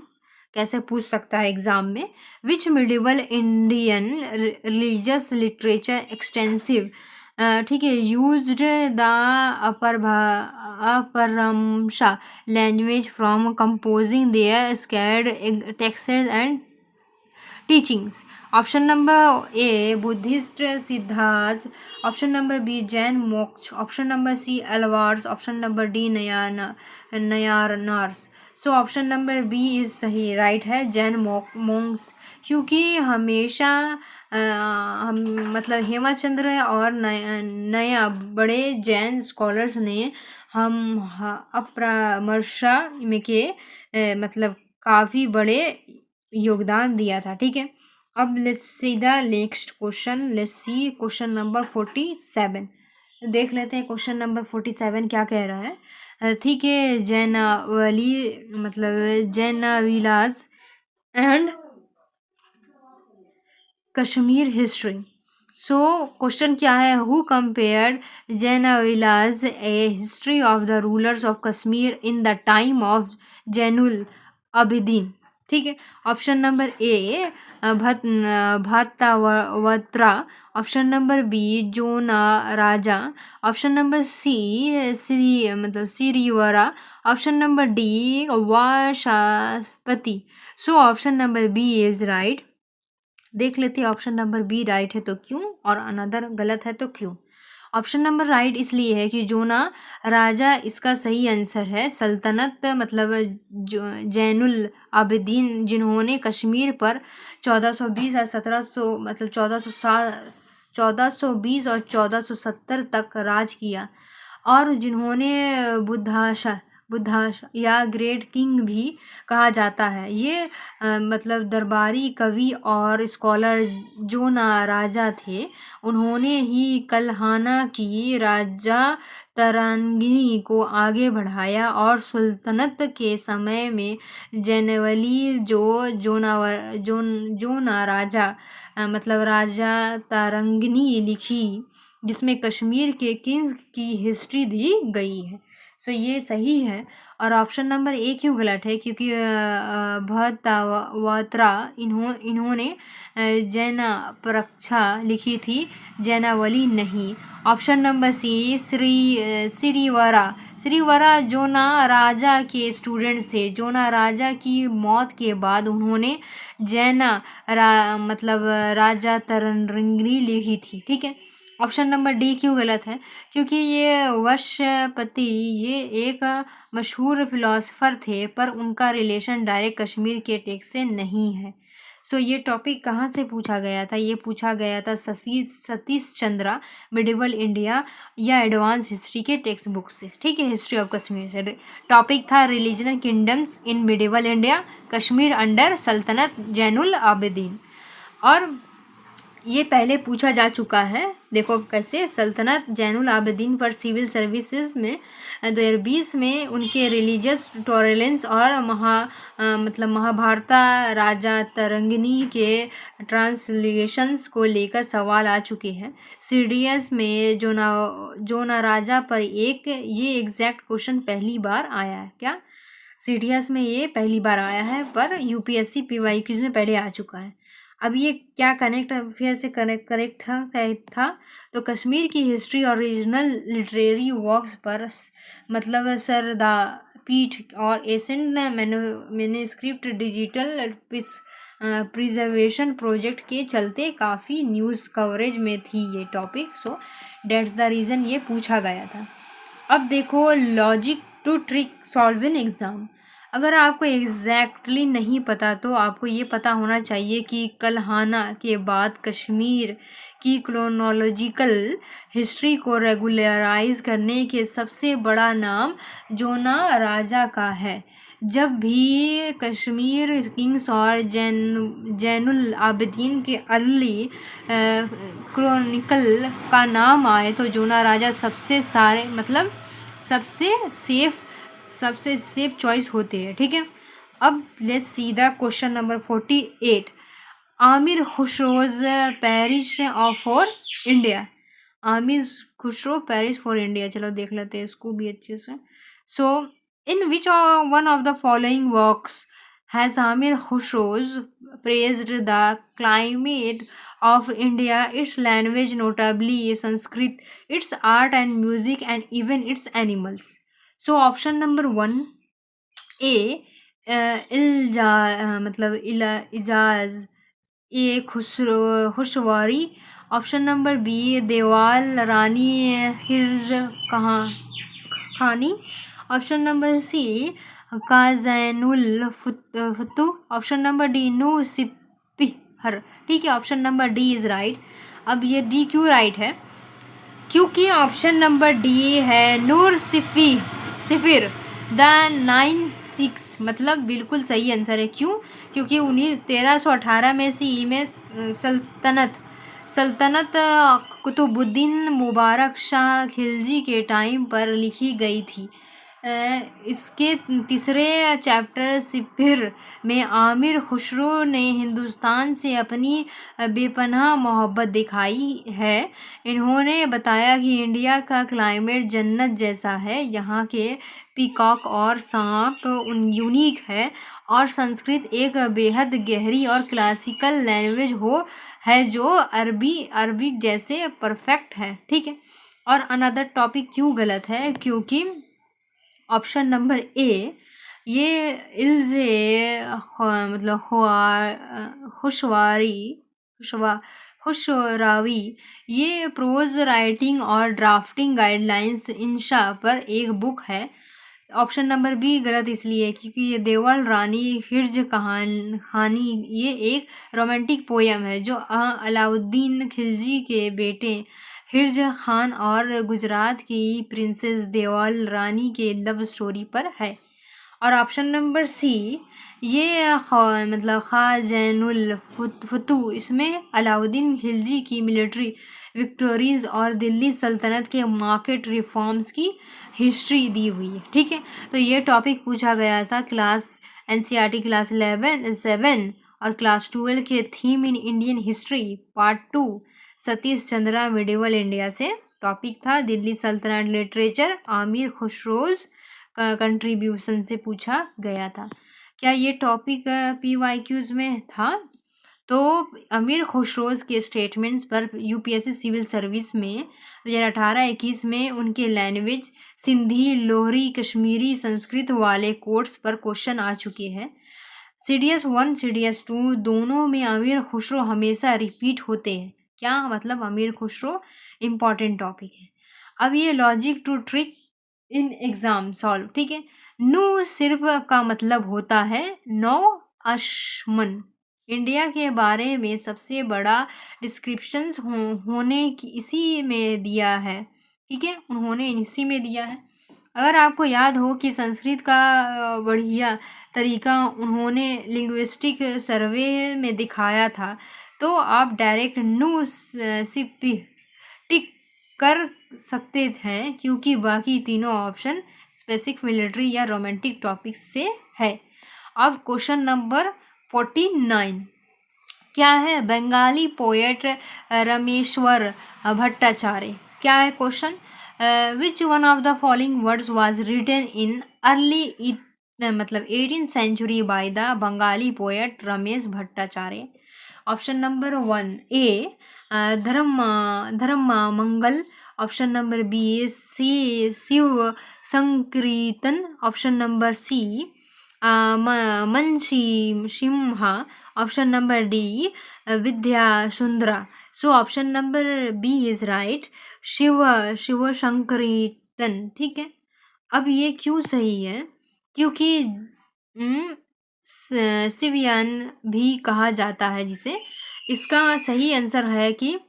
कैसे पूछ सकता है एग्जाम में। Which medieval Indian religious literature extensive, ठीक है, used the Apabhramsha language from composing their sacred texts and teachings. Option number A Buddhist Siddhartha, option number B Jain मोक्ष, option number C Alvars, option number D Nayanars. So option number B is सही, राइट है, जैन मोंक्स। क्योंकि हमेशा हम मतलब हेमचंद्र और नया बड़े जैन स्कॉलर्स ने हम अपरामर्शा में के मतलब काफ़ी बड़े योगदान दिया था। ठीक है, अब let's see the next question. Let's see question number 47 देख लेते हैं। क्वेश्चन नंबर 47 क्या कह रहा है। ठीक है, जैनावली मतलब Jainavilas and Kashmir history. So question क्या है, who compared Jainavilas a history of the rulers of Kashmir in the time of Zainul Abidin. ठीक है, option number A Bhattavatara, option number B Jona Raja, option number C Shri मतलब Shrivara, option number D Vashapati. So option number B is right. देख लेते हैं ऑप्शन नंबर बी राइट है तो क्यों और अनदर गलत है तो क्यों। ऑप्शन नंबर राइट इसलिए है कि जोना राजा इसका सही आंसर है। सल्तनत मतलब जैनुल आबिदीन जिन्होंने कश्मीर पर 1420 और 1700 मतलब 1420 और 1470 तक राज किया और जिन्होंने बुद्धाशा या ग्रेट किंग भी कहा जाता है। ये मतलब दरबारी कवि और स्कॉलर जो ना राजा थे, उन्होंने ही कल्हाना की राजा तरंगिनी को आगे बढ़ाया और सुल्तनत के समय में जैनवली जो ना राजा मतलब राजा तरंगिनी लिखी, जिसमें कश्मीर के किंग्स की हिस्ट्री दी गई है। सो ये सही है। और ऑप्शन नंबर ए क्यों गलत है, क्योंकि भत्तावत्रा इन्होंने जैना परीक्षा लिखी थी, जैनावली नहीं। ऑप्शन नंबर सी श्रीवरा श्रीवरा जोना राजा के स्टूडेंट थे। जोना राजा की मौत के बाद उन्होंने जैना मतलब राजा तरंगिणी लिखी थी। ठीक है, ऑप्शन नंबर डी क्यों गलत है? क्योंकि ये वशपति ये एक मशहूर फिलोसफर थे, पर उनका रिलेशन डायरेक्ट कश्मीर के टेक्स्ट से नहीं है। सो ये टॉपिक कहाँ से पूछा गया था? ये पूछा गया था सतीश चंद्रा मिडिवल इंडिया या एडवांस हिस्ट्री के टेक्स्ट बुक से। ठीक है, हिस्ट्री ऑफ कश्मीर से। टॉपिक था रिलीजनल किंगडम्स इन मिडिवल इंडिया, कश्मीर अंडर सल्तनत जैनुल आबिदीन। और ये पहले पूछा जा चुका है। देखो कैसे, सल्तनत जैनुल आबिदीन पर सिविल सर्विसेज में 2020 में उनके रिलीजियस टॉलरेंस और मतलब महाभारता राजा तरंगिणी के ट्रांसलेशंस को लेकर सवाल आ चुके हैं। सीडीएस में जोना राजा पर ये एग्जैक्ट क्वेश्चन पहली बार आया है। क्या सीडीएस में ये पहली बार आया है, पर यूपीएससी पीवाईक्यूज में पहले आ चुका है। अब ये क्या फिर से करेक्ट था तो कश्मीर की हिस्ट्री और रीजनल लिटरेरी वर्क्स पर मतलब सरदा पीठ और ancient manuscript digital preservation project के चलते काफ़ी न्यूज़ कवरेज में थी ये topic. So that's the reason ये पूछा गया था। अब देखो, logic to trick solving exam. अगर आपको एग्जैक्टली नहीं पता तो आपको ये पता होना चाहिए कि कल्हाना के बाद कश्मीर की क्रोनोलॉजिकल हिस्ट्री को रेगुलराइज करने के सबसे बड़ा नाम जोना राजा का है। जब भी कश्मीर किंग्स और जैनुल आबिदीन के अर्ली क्रॉनिकल का नाम आए तो जोना राजा सबसे सेफ चॉइस होते हैं। ठीक है, अब let's see the question number 48। Amir Khusro's praise for India. Amir Khusro praise for India, चलो देख लेते हैं इसको भी अच्छे से। So in which one of the following works has Amir Khusro's praised the climate of India, its language, notably Sanskrit, its art and music, and even its animals? So option number 1 A Ijaz, ए Khusravi. Option number B Deval Rani हिर्ज Khani. Option number C Khazainul Futuh. Option number D Nuh Sipihr. ठीक है, option number D is right. अब ये डी क्यों राइट है? क्योंकि ऑप्शन नंबर डी है नूर सिफिर द 96, मतलब बिल्कुल सही आंसर है। क्यों? क्योंकि 1318 में सी में सल्तनत कुतुबुद्दीन मुबारक शाह खिलजी के टाइम पर लिखी गई थी। इसके तीसरे चैप्टर सिफिर में आमिर खुसरो ने हिंदुस्तान से अपनी बेपनाह मोहब्बत दिखाई है। इन्होंने बताया कि इंडिया का क्लाइमेट जन्नत जैसा है, यहाँ के पीकॉक और सांप यूनिक है, और संस्कृत एक बेहद गहरी और क्लासिकल लैंग्वेज है जो अरबी जैसे परफेक्ट है। ठीक है, और अनदर टॉपिक क्यों गलत है? क्योंकि ऑप्शन नंबर ए ये मतलब खुशरावी ये प्रोज राइटिंग और ड्राफ्टिंग गाइडलाइंस इंशा पर एक बुक है। ऑप्शन नंबर बी गलत इसलिए क्योंकि ये देवल रानी हिर्ज कहानी ये एक रोमांटिक पोयम है जो अलाउद्दीन खिलजी के बेटे हिर्ज खान और गुजरात की प्रिंसेस देवाल रानी के लव स्टोरी पर है। और ऑप्शन नंबर सी ये मतलब खाजैनुल फतू, इसमें अलाउद्दीन खिलजी की मिलिट्री विक्टोरीज और दिल्ली सल्तनत के मार्केट रिफॉर्म्स की हिस्ट्री दी हुई है। ठीक है, तो ये टॉपिक पूछा गया था क्लास एनसीईआरटी क्लास 7 और क्लास 12 के theme in Indian history part 2 Satish Chandra medieval India से। टॉपिक था दिल्ली सल्तनत लिटरेचर, आमिर खुसरोज कंट्रीब्यूशन से पूछा गया था। क्या ये टॉपिक पीवाईक्यूज में था? तो अमीर खुसरोज के स्टेटमेंट्स पर यूपीएससी सिविल सर्विस में 2018-21 में उनके लैंग्वेज सिंधी, लोहरी, कश्मीरी, संस्कृत वाले कोर्स पर क्वेश्चन आ चुके हैं। CDS 1, CDS 2 दोनों में अमीर खुसरो हमेशा रिपीट होते हैं। क्या मतलब अमीर खुसरो इम्पॉर्टेंट टॉपिक है। अब ये logic to trick in exam solve, ठीक है। नु सिर्फ का मतलब होता है नौ अशमन। इंडिया के बारे में सबसे बड़ा डिस्क्रिप्शंस होने की इसी में दिया है, ठीक है, उन्होंने इसी में दिया है। अगर आपको याद हो कि संस्कृत का बढ़िया तरीका उन्होंने लिंग्विस्टिक सर्वे में दिखाया था, तो आप डायरेक्ट नु सिप टिक कर सकते हैं, क्योंकि बाकी तीनों ऑप्शन स्पेसिफिक मिलिट्री या रोमांटिक टॉपिक से है। अब क्वेश्चन नंबर 49 क्या है। बंगाली पोएट रमेश्वर भट्टाचार्य। क्या है question. Which one of the following words was written in early मतलब 18th century by the Bengali poet Ramesh Bhattacharya. Option number 1 A Dharma Mangal. Option number B Shiva Sankirtan. Option number C Mansi Simha. Option number D Vidya Sundara. So option number B is right, Shiv संकीर्तन, ठीक है। अब ये क्यों सही है, क्योंकि शिवयान भी कहा जाता है जिसे। इसका सही आंसर है कि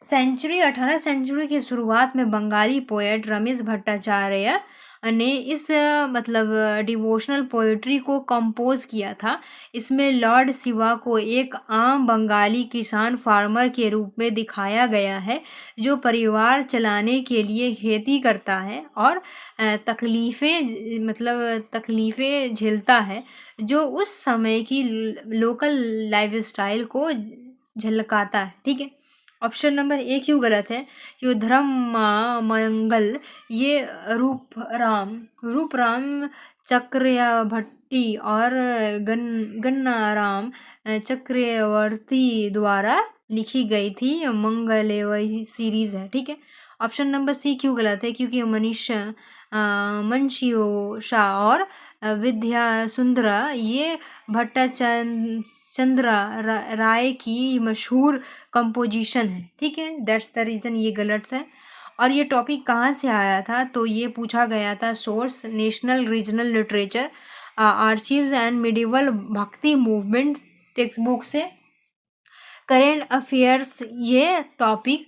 18 सेंचुरी की शुरुआत में बंगाली पोएट रमेश भट्टाचार्य ने इस मतलब डिवोशनल पोएट्री को कंपोज किया था। इसमें लॉर्ड शिवा को एक आम बंगाली किसान फार्मर के रूप में दिखाया गया है, जो परिवार चलाने के लिए खेती करता है और तकलीफ़ें झेलता है, जो उस समय की लोकल लाइफस्टाइल को झलकाता है, ठीक है। ऑप्शन नंबर ए क्यों गलत है, क्यों धर्म मंगल ये रूपराम चक्रवर्ती और गन्नाराम चक्रवर्ती द्वारा लिखी गई थी। मंगलेवई सीरीज है, ठीक है। ऑप्शन नंबर सी क्यों गलत है, क्योंकि मनशियो शाह और विद्या सुंदरा ये भट्टाचंद्र राय की मशहूर कंपोजिशन है, ठीक है। दैट्स द रीज़न ये गलत है। और ये टॉपिक कहाँ से आया था, तो ये पूछा गया था source national regional literature archives and medieval bhakti movement text book से। करेंट अफेयर्स ये टॉपिक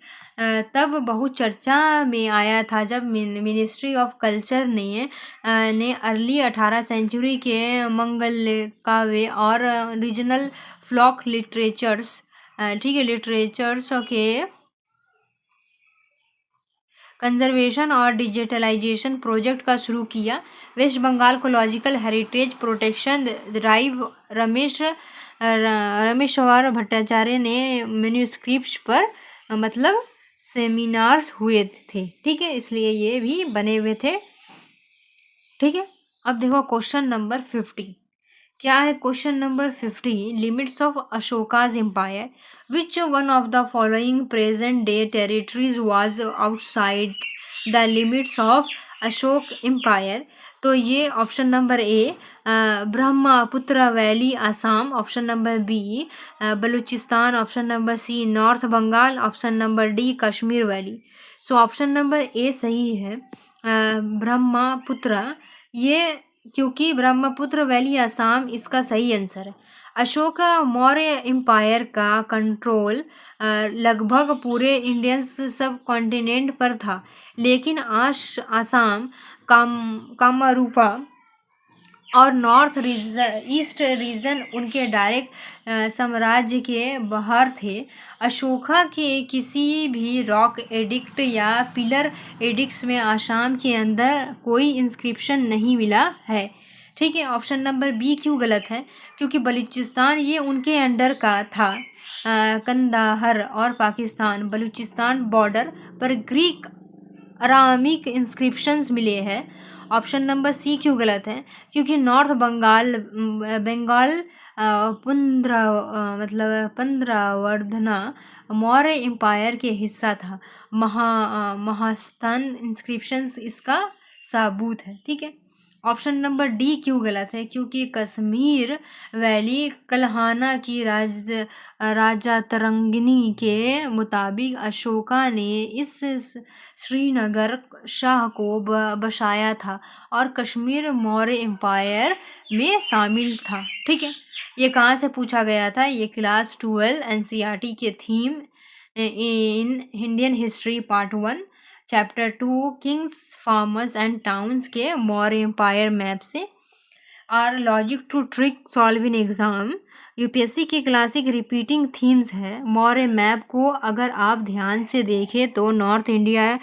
तब बहुत चर्चा में आया था जब मिनिस्ट्री ऑफ कल्चर ने अर्ली 18 सेंचुरी के मंगल काव्य और रीजनल फ्लॉक लिटरेचर्स, ठीक है, लिटरेचर्स के कंजर्वेशन और डिजिटलाइजेशन प्रोजेक्ट का शुरू किया। West Bengal ecological heritage protection drive Rameshwar Bhattacharya ने मैन्युस्क्रिप्ट्स पर मतलब सेमिनार्स हुए थे, ठीक है, इसलिए ये भी बने हुए थे, ठीक है। अब देखो क्वेश्चन नंबर 50 क्या है। Question number 50 limits of Ashoka's empire. Which one of the following present day territories was outside the limits of Ashoka empire. तो ये option number A Brahmaputra valley Assam. Option number B Balochistan. Option number C north Bengal. Option number D Kashmir valley. So option number A सही है, ब्रह्मपुत्र, ये क्योंकि ब्रह्मपुत्र वैली असम इसका सही आंसर है। अशोक मौर्य एम्पायर का कंट्रोल लगभग पूरे इंडियन सब कॉन्टिनेंट पर था, लेकिन आसाम, कामरूपा और नॉर्थ ईस्ट रीजन उनके डायरेक्ट साम्राज्य के बाहर थे। अशोका के किसी भी रॉक एडिक्ट या पिलर एडिक्ट्स में आसाम के अंदर कोई इंस्क्रिप्शन नहीं मिला है, ठीक है। ऑप्शन नंबर बी क्यों गलत है, क्योंकि बलूचिस्तान ये उनके अंडर का था। कंदाहर और पाकिस्तान बलूचिस्तान बॉर्डर पर ग्रीक अरामिक इंस्क्रिप्शंस मिले हैं। ऑप्शन नंबर सी क्यों गलत है, क्योंकि नॉर्थ बंगाल मतलब पुंड्रवर्धना मौर्य एम्पायर के हिस्सा था। महास्थान इंस्क्रिप्शंस इसका सबूत है। ठीक है, ऑप्शन नंबर डी क्यों गलत है? क्योंकि कश्मीर वैली कल्हाना की राजा तरंगिनी के मुताबिक अशोका ने इस श्रीनगर शाह को बसाया था और कश्मीर मौर्य एम्पायर में शामिल था। ठीक है, ये कहाँ से पूछा गया था? ये क्लास 12 एनसीईआरटी के theme in Indian history part 1 chapter 2 kings farmers and towns के मौर्य एम्पायर मैप से। और logic to trick solve in exam UPSC के क्लासिक रिपीटिंग थीम्स है। मौर्य मैप को अगर आप ध्यान से देखें तो नॉर्थ इंडिया,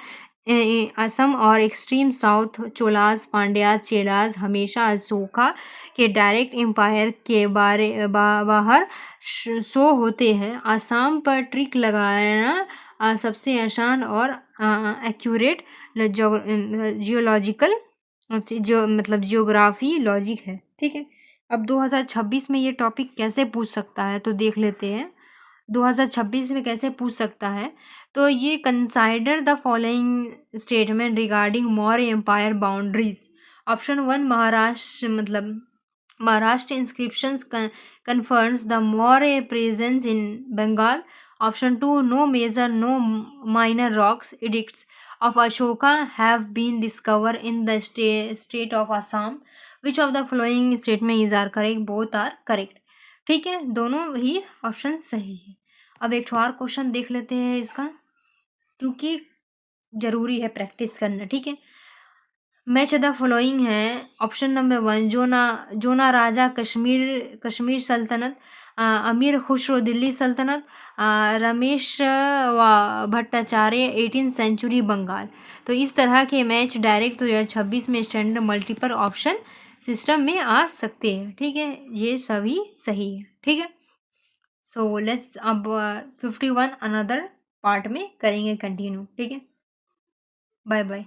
असम और एक्सट्रीम साउथ चोलास, पांड्यास, चेलास हमेशा अशोका के डायरेक्ट एम्पायर के बाहर शो होते हैं। आसाम पर ट्रिक लगाना सबसे आसान और एक्यूरेट जियोलॉजिकल मतलब जियोग्राफी लॉजिक है। ठीक है, अब 2026 में ये टॉपिक कैसे पूछ सकता है तो देख लेते हैं। 2026 में कैसे पूछ सकता है? तो ये consider the following statement regarding Maurya empire boundaries. Option 1 Maharashtra, मतलब Maharashtra inscriptions confirms the Maurya presence in Bengal. Option 2 no major, no minor rocks edicts of Ashoka have been discovered in the state of Assam. Which of the following statement is are correct? Both are correct. ठीक है, दोनों ही ऑप्शन सही है। अब एक और क्वेश्चन देख लेते हैं इसका, क्योंकि जरूरी है प्रैक्टिस करना। ठीक है, मैच द फॉलोइंग है। ऑप्शन नंबर 1 जोना राजा कश्मीर सल्तनत, अमीर खुसरो दिल्ली सल्तनत, रमेश भट्टाचार्य 18th सेंचुरी बंगाल। तो इस तरह के मैच डायरेक्ट 2026 में स्टैंडर्ड मल्टीपल ऑप्शन सिस्टम में आ सकते हैं। ठीक है, ये सभी सही है। ठीक है, सो लेट्स अब 51 अनदर पार्ट में करेंगे कंटिन्यू। ठीक है, बाय बाय।